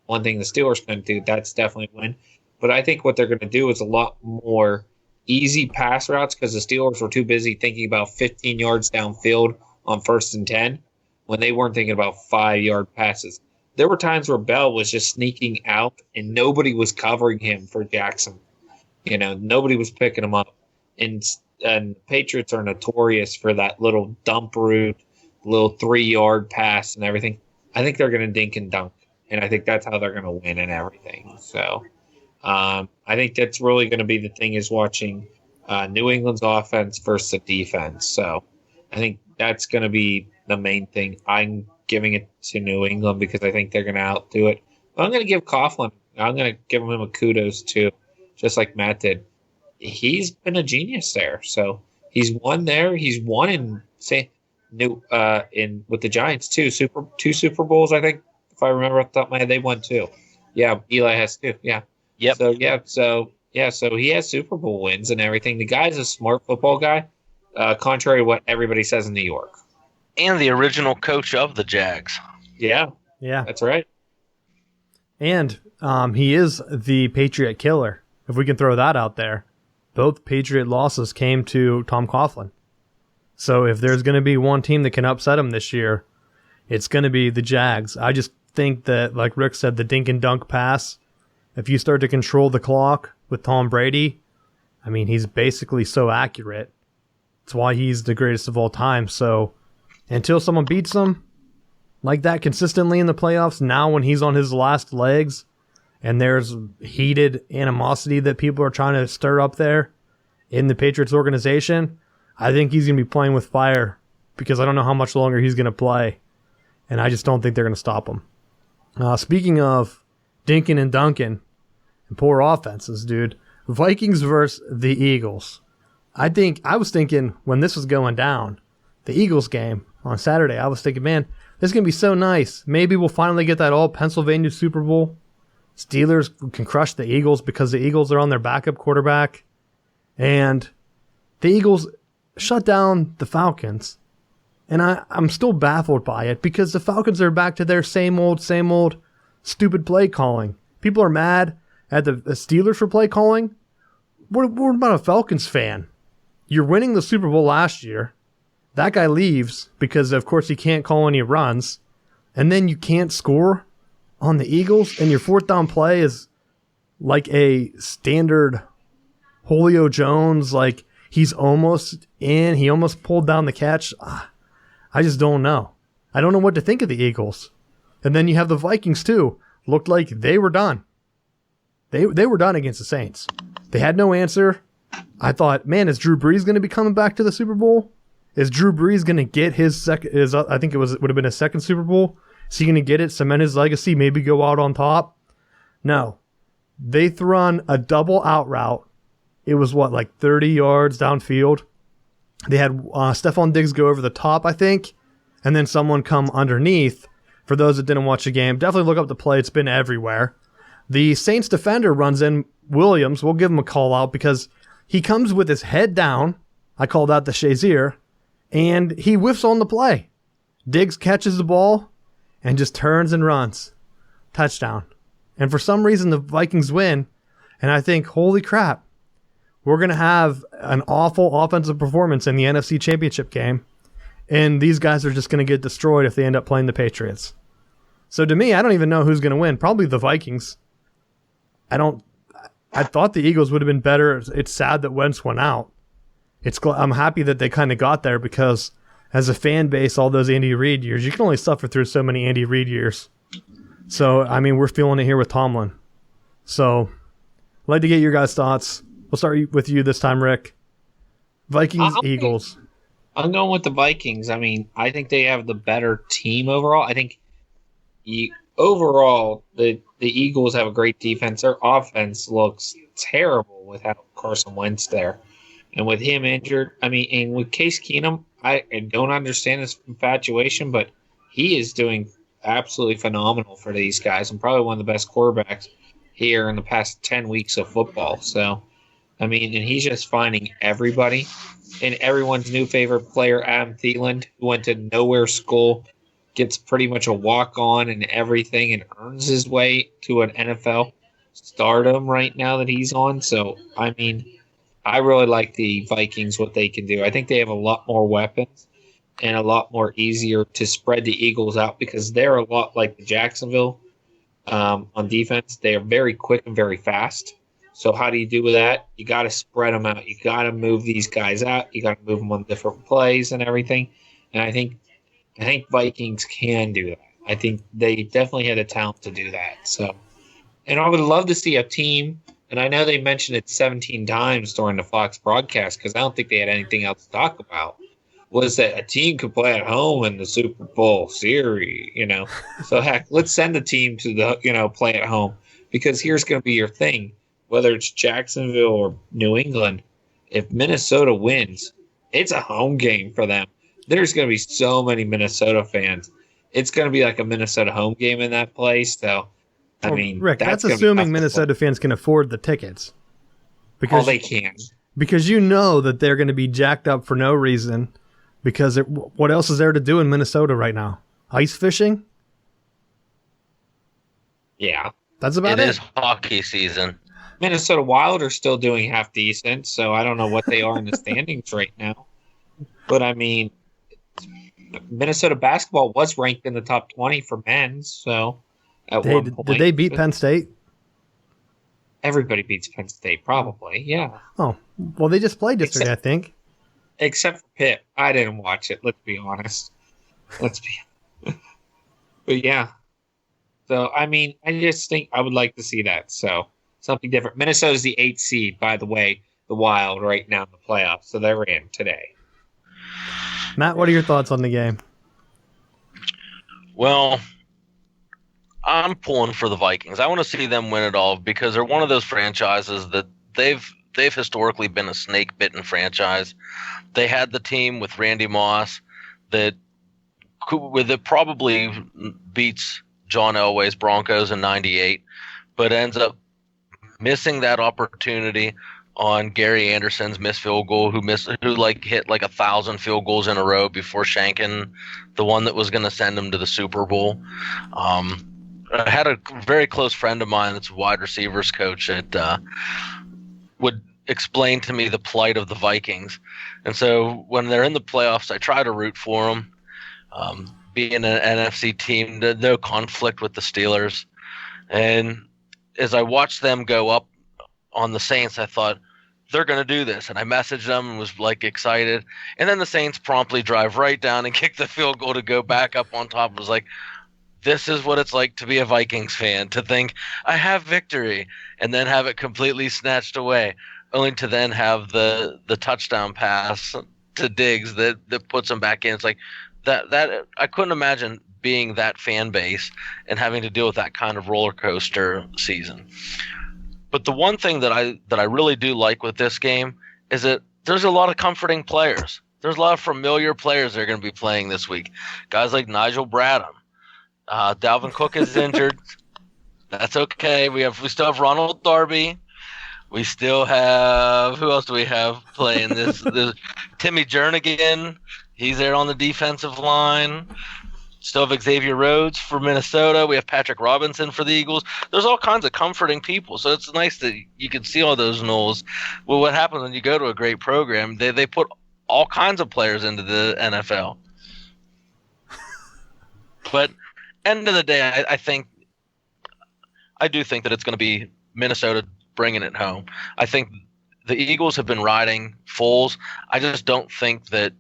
Speaker 2: one thing the Steelers couldn't do, that's definitely a win. But I think what they're going to do is a lot more easy pass routes because the Steelers were too busy thinking about 15 yards downfield on 1st and 10 when they weren't thinking about 5-yard passes. There were times where Bell was just sneaking out and nobody was covering him for Jackson. Nobody was picking him up. And Patriots are notorious for that little dump route, little 3-yard pass and everything. I think they're going to dink and dunk, and I think that's how they're going to win and everything. So I think that's really going to be the thing, is watching New England's offense versus the defense. So I think that's going to be the main thing. I'm giving it to New England because I think they're going to outdo it. But I'm going to give Coughlin, I'm going to give him a kudos too, just like Matt did. He's been a genius there. So he's won there. He's won in with the Giants too. Two Super Bowls, I think, if I remember off the top of my head. They won 2. Yeah, Eli has 2. Yeah.
Speaker 3: Yep.
Speaker 2: So he has Super Bowl wins and everything. The guy's a smart football guy, contrary to what everybody says in New York.
Speaker 3: And the original coach of the Jags.
Speaker 2: Yeah,
Speaker 1: Yeah.
Speaker 2: that's right.
Speaker 1: And he is the Patriot killer, if we can throw that out there. Both Patriot losses came to Tom Coughlin. So if there's going to be one team that can upset him this year, it's going to be the Jags. I just think that, like Rick said, the dink and dunk pass, if you start to control the clock with Tom Brady, I mean, he's basically so accurate. It's why he's the greatest of all time. So until someone beats him like that consistently in the playoffs, now when he's on his last legs and there's heated animosity that people are trying to stir up there in the Patriots organization, I think he's going to be playing with fire because I don't know how much longer he's going to play. And I just don't think they're going to stop him. Speaking of dinking and dunking and poor offenses, dude, Vikings versus the Eagles. I was thinking when this was going down, the Eagles game on Saturday, I was thinking, man, this is going to be so nice. Maybe we'll finally get that all Pennsylvania Super Bowl. Steelers can crush the Eagles because the Eagles are on their backup quarterback. And the Eagles shut down the Falcons. And I'm still baffled by it because the Falcons are back to their same old stupid play calling. People are mad at the Steelers for play calling. What about a Falcons fan? You're winning the Super Bowl last year. That guy leaves because, of course, he can't call any runs. And then you can't score on the Eagles, and your 4th down play is like a standard Julio Jones, like he's almost in, he almost pulled down the catch. I just don't know. I don't know what to think of the Eagles. And then you have the Vikings too. Looked like they were done. They were done against the Saints. They had no answer. I thought, man, is Drew Brees going to be coming back to the Super Bowl? Is Drew Brees going to get his second? I think would have been his second Super Bowl. Is he going to get it, cement his legacy, maybe go out on top? No. They threw a double out route. It was like 30 yards downfield. They had Stephon Diggs go over the top, I think, and then someone come underneath. For those that didn't watch the game, definitely look up the play. It's been everywhere. The Saints defender runs in, Williams. We'll give him a call out because he comes with his head down. I call that the Shazier. And he whiffs on the play. Diggs catches the ball and just turns and runs. Touchdown. And for some reason, the Vikings win. And I think, holy crap, we're going to have an awful offensive performance in the NFC Championship game. And these guys are just going to get destroyed if they end up playing the Patriots. So to me, I don't even know who's going to win. Probably the Vikings. I thought the Eagles would have been better. It's sad that Wentz went out. I'm happy that they kind of got there because as a fan base, all those Andy Reid years, you can only suffer through so many Andy Reid years. So, I mean, we're feeling it here with Tomlin. So, I'd like to get your guys' thoughts. We'll start with you this time, Rick. Vikings, Eagles.
Speaker 2: I'm going with the Vikings. I mean, I think they have the better team overall. I think overall, the the Eagles have a great defense. Their offense looks terrible without Carson Wentz there. And with him injured, and with Case Keenum, I don't understand his infatuation, but he is doing absolutely phenomenal for these guys and probably one of the best quarterbacks here in the past 10 weeks of football. So, and he's just finding everybody. And everyone's new favorite player, Adam Thielen, who went to nowhere school, gets pretty much a walk-on and everything and earns his way to an NFL stardom right now that he's on. So, I really like the Vikings, what they can do. I think they have a lot more weapons and a lot more easier to spread the Eagles out because they're a lot like the Jacksonville on defense. They are very quick and very fast. So how do you do with that? You got to spread them out. You got to move these guys out. You got to move them on different plays and everything. And I think Vikings can do that. I think they definitely had the talent to do that. So, and I would love to see a team. And I know they mentioned it 17 times during the Fox broadcast because I don't think they had anything else to talk about. Was that a team could play at home in the Super Bowl series? So heck, let's send the team to the play at home because here's going to be your thing. Whether it's Jacksonville or New England, if Minnesota wins, it's a home game for them. There's going to be so many Minnesota fans. It's going to be like a Minnesota home game in that place. So,
Speaker 1: Rick, that's assuming Minnesota fans can afford the tickets.
Speaker 2: Because they can.
Speaker 1: Because that they're going to be jacked up for no reason. Because what else is there to do in Minnesota right now? Ice fishing?
Speaker 2: Yeah.
Speaker 1: That's about it.
Speaker 3: It is hockey season.
Speaker 2: Minnesota Wild are still doing half decent, so I don't know what they are in the standings right now. But Minnesota basketball was ranked in the top 20 for men's, so at one point.
Speaker 1: Did they beat Penn State?
Speaker 2: Everybody beats Penn State, probably, yeah.
Speaker 1: Oh, well, they just played yesterday, I think.
Speaker 2: Except for Pitt. I didn't watch it, let's be honest. But yeah. So, I just think I would like to see that, so. Something different. Minnesota's the 8th seed, by the way, the Wild right now in the playoffs, so they're in today.
Speaker 1: Matt, what are your thoughts on the game?
Speaker 3: Well, I'm pulling for the Vikings. I want to see them win it all because they're one of those franchises that they've historically been a snake-bitten franchise. They had the team with Randy Moss that probably beats John Elway's Broncos in '98, but ends up missing that opportunity on Gary Anderson's missed field goal, who hit 1,000 field goals in a row before shanking the one that was going to send him to the Super Bowl. I had a very close friend of mine that's a wide receivers coach that would explain to me the plight of the Vikings. And so when they're in the playoffs, I try to root for them. Being an NFC team, no conflict with the Steelers. And as I watched them go up on the Saints, I thought, they're going to do this. And I messaged them and was excited. And then the Saints promptly drive right down and kick the field goal to go back up on top. It was like, this is what it's like to be a Vikings fan, to think I have victory and then have it completely snatched away, only to then have the touchdown pass to Diggs that puts them back in. It's like that I couldn't imagine being that fan base and having to deal with that kind of roller coaster season. But the one thing that I really do like with this game is that there's a lot of comforting players. There's a lot of familiar players that are going to be playing this week. Guys like Nigel Bradham. Dalvin Cook is injured. That's okay. We still have Ronald Darby. We still have, who else do we have playing this? Timmy Jernigan. He's there on the defensive line. Still have Xavier Rhodes for Minnesota. We have Patrick Robinson for the Eagles. There's all kinds of comforting people. So it's nice that you can see all those Knowles. Well, what happens when you go to a great program, they put all kinds of players into the NFL. But end of the day, I do think that it's going to be Minnesota bringing it home. I think the Eagles have been riding Foles. I just don't think that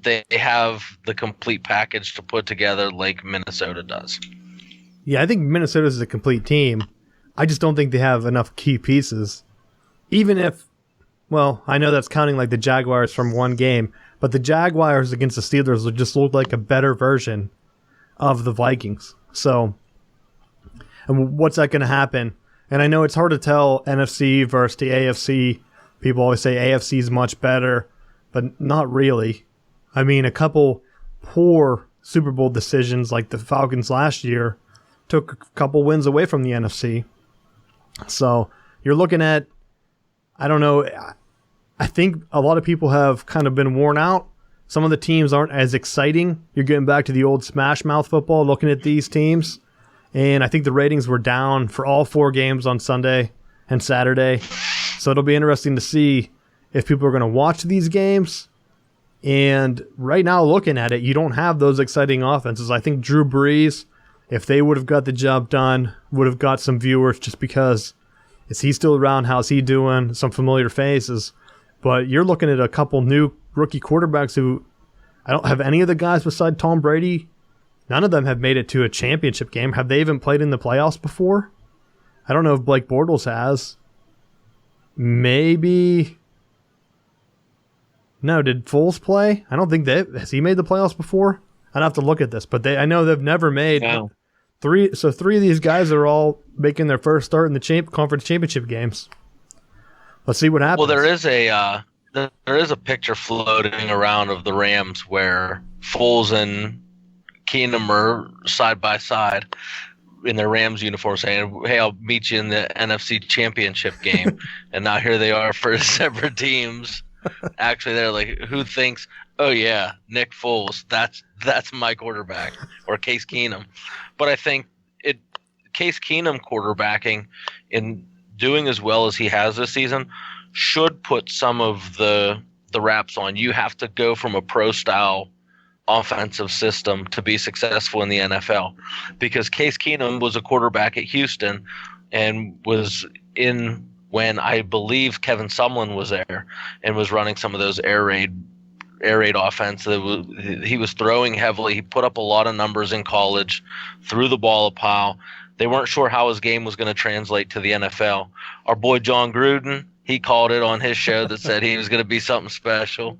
Speaker 3: they have the complete package to put together like Minnesota does.
Speaker 1: Yeah, I think Minnesota is a complete team. I just don't think they have enough key pieces. Even if, well, I know that's counting like the Jaguars from one game, but the Jaguars against the Steelers would just look like a better version of the Vikings. So And what's that going to happen? And I know it's hard to tell NFC versus the AFC. People always say AFC is much better, but not really. I mean, a couple poor Super Bowl decisions like the Falcons last year took a couple wins away from the NFC. So you're looking at, I don't know, I think a lot of people have kind of been worn out. Some of the teams aren't as exciting. You're getting back to the old smash mouth football looking at these teams. And I think the ratings were down for all 4 games on Sunday and Saturday. So it'll be interesting to see if people are going to watch these games. And right now, looking at it, you don't have those exciting offenses. I think Drew Brees, if they would have got the job done, would have got some viewers just because is he still around? How's he doing? Some familiar faces. But you're looking at a couple new rookie quarterbacks who I don't have any of the guys beside Tom Brady. None of them have made it to a championship game. Have they even played in the playoffs before? I don't know if Blake Bortles has. Maybe. No, did Foles play? I don't think has he made the playoffs before? I'd have to look at this, but I know they've never made three. So 3 of these guys are all making their first start in the conference championship games. Let's see what happens.
Speaker 3: Well, there is a picture floating around of the Rams where Foles and Keenum are side by side in their Rams uniform saying, hey, I'll meet you in the NFC championship game. And now here they are for separate teams. Actually, they're like, who thinks, oh yeah, Nick Foles, that's my quarterback, or Case Keenum. But I think Case Keenum quarterbacking in doing as well as he has this season should put some of the wraps on. You have to go from a pro style offensive system to be successful in the NFL, because Case Keenum was a quarterback at Houston and was in when I believe Kevin Sumlin was there and was running some of those air raid offense. He was throwing heavily. He put up a lot of numbers in college, threw the ball a pile. They weren't sure how his game was going to translate to the NFL. Our boy John Gruden, he called it on his show that said he was going to be something special.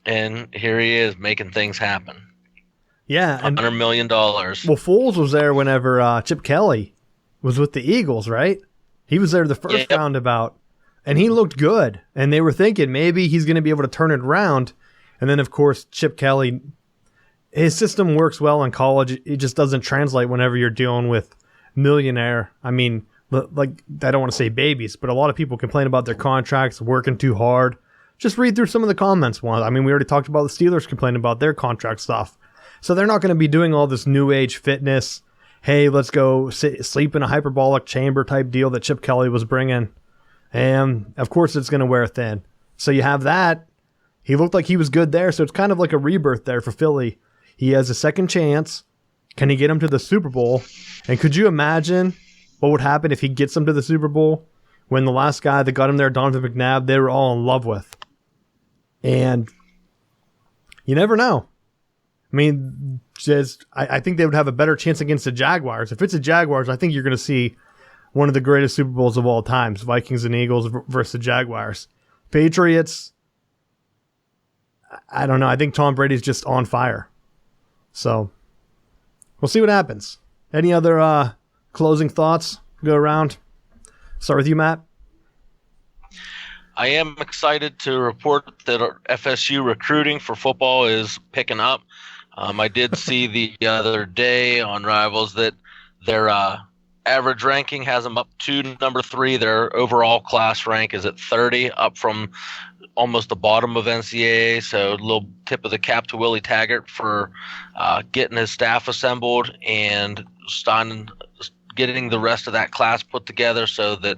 Speaker 3: And here he is making things happen.
Speaker 1: Yeah. And
Speaker 3: $100 million.
Speaker 1: Well, Foles was there whenever Chip Kelly was with the Eagles, right? He was there the first roundabout, and he looked good. And they were thinking maybe he's going to be able to turn it around. And then, of course, Chip Kelly, his system works well in college. It just doesn't translate whenever you're dealing with millionaire. I mean, like, I don't want to say babies, but a lot of people complain about their contracts, working too hard. Just read through some of the comments. I mean, we already talked about the Steelers complaining about their contract stuff. So they're not going to be doing all this new age fitness. Hey, let's go sleep in a hyperbolic chamber type deal that Chip Kelly was bringing. And, of course, it's going to wear thin. So you have that. He looked like he was good there, so it's kind of like a rebirth there for Philly. He has a second chance. Can he get him to the Super Bowl? And could you imagine what would happen if he gets him to the Super Bowl when the last guy that got him there, Donovan McNabb, they were all in love with? And you never know. I mean, I think they would have a better chance against the Jaguars. If it's the Jaguars, I think you're going to see one of the greatest Super Bowls of all times, Vikings and Eagles versus the Jaguars. Patriots, I don't know. I think Tom Brady's just on fire. So we'll see what happens. Any other closing thoughts? Go around. Start with you, Matt.
Speaker 3: I am excited to report that FSU recruiting for football is picking up. I did see the other day on Rivals that their average ranking has them up to number 3. Their overall class rank is at 30, up from almost the bottom of NCAA. So a little tip of the cap to Willie Taggart for getting his staff assembled and getting the rest of that class put together so that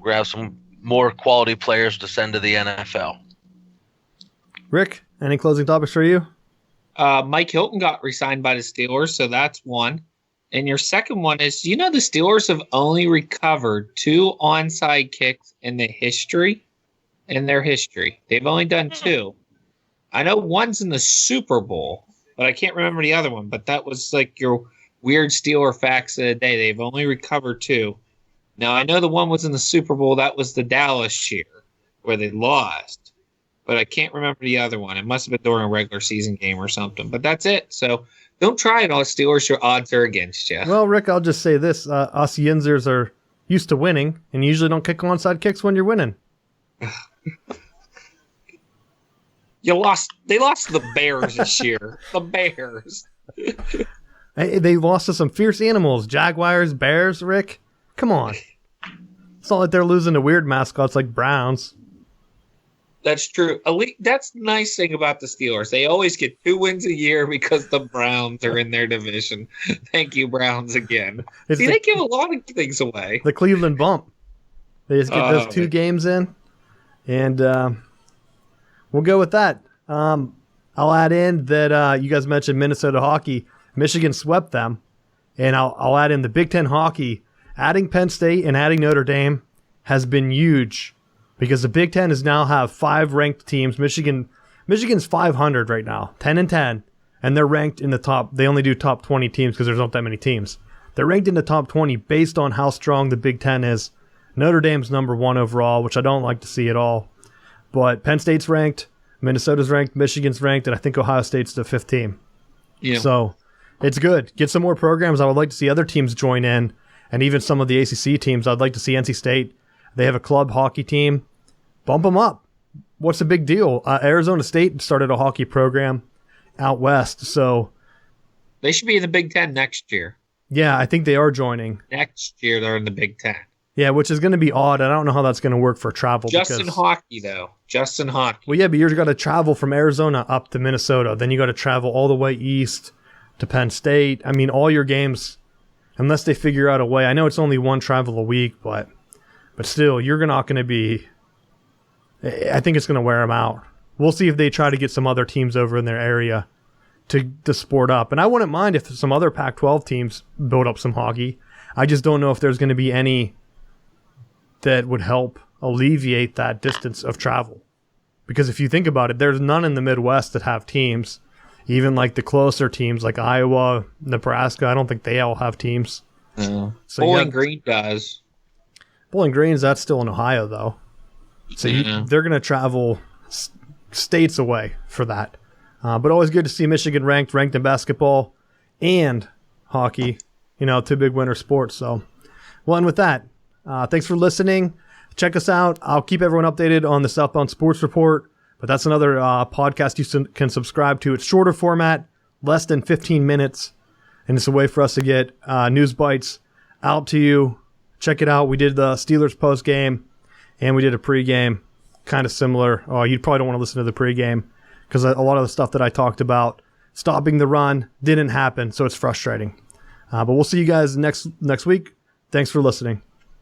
Speaker 3: we have some more quality players to send to the NFL.
Speaker 1: Rick, any closing topics for you?
Speaker 2: Mike Hilton got re-signed by the Steelers, so that's one. And your second one is, the Steelers have only recovered 2 onside kicks in their history. They've only done 2. I know one's in the Super Bowl, but I can't remember the other one. But that was like your weird Steeler facts of the day. They've only recovered 2. Now, I know the one was in the Super Bowl. That was the Dallas year where they lost. but I can't remember the other one. It must have been during a regular season game or something. But that's it. So don't try it on Steelers. Your odds are against you.
Speaker 1: Well, Rick, I'll just say this. Us Yinzers are used to winning, and you usually don't kick onside kicks when you're winning.
Speaker 2: They lost to the Bears this year. The Bears.
Speaker 1: Hey, they lost to some fierce animals. Jaguars, Bears, Rick. Come on. It's not like they're losing to weird mascots like Browns.
Speaker 2: That's true. That's the nice thing about the Steelers. They always get 2 wins a year because the Browns are in their division. Thank you, Browns, again. They give a lot of things away.
Speaker 1: The Cleveland bump. They just get those 2 games in, and we'll go with that. I'll add in that you guys mentioned Minnesota hockey. Michigan swept them, and I'll add in the Big Ten hockey. Adding Penn State and adding Notre Dame has been huge because the Big Ten is now have 5 ranked teams. Michigan's 500 right now, 10-10, and they're ranked in the top. They only do top 20 teams because there's not that many teams. They're ranked in the top 20 based on how strong the Big Ten is. Notre Dame's number 1 overall, which I don't like to see at all. But Penn State's ranked, Minnesota's ranked, Michigan's ranked, and I think Ohio State's the 5th team. Yeah. So it's good. Get some more programs. I would like to see other teams join in, and even some of the ACC teams. I'd like to see NC State. They have a club hockey team. Bump them up. What's the big deal? Arizona State started a hockey program out west, so
Speaker 2: they should be in the Big Ten next year.
Speaker 1: Yeah, I think they are joining.
Speaker 2: Next year, they're in the Big Ten.
Speaker 1: Yeah, which is going to be odd. I don't know how that's going to work for travel.
Speaker 2: Just in hockey, though. Just in hockey.
Speaker 1: Well, yeah, but you've got to travel from Arizona up to Minnesota. Then you got to travel all the way east to Penn State. I mean, all your games, unless they figure out a way. I know it's only 1 travel a week, but still, you're not going to be. I think it's going to wear them out. We'll see if they try to get some other teams over in their area to sport up. And I wouldn't mind if some other Pac-12 teams build up some hockey. I just don't know if there's going to be any that would help alleviate that distance of travel. Because if you think about it, there's none in the Midwest that have teams. Even like the closer teams like Iowa, Nebraska, I don't think they all have teams.
Speaker 2: So Bowling Green does.
Speaker 1: Bowling Green's, that's still in Ohio, though. So they're going to travel states away for that. But always good to see Michigan ranked in basketball and hockey. 2 big winter sports. So we'll end with that. Thanks for listening. Check us out. I'll keep everyone updated on the Southbound Sports Report, but that's another podcast you can subscribe to. It's shorter format, less than 15 minutes, and it's a way for us to get news bites out to you. Check it out. We did the Steelers post-game, and we did a pregame, kind of similar. You probably don't want to listen to the pregame because a lot of the stuff that I talked about, stopping the run, didn't happen, so it's frustrating. But we'll see you guys next week. Thanks for listening.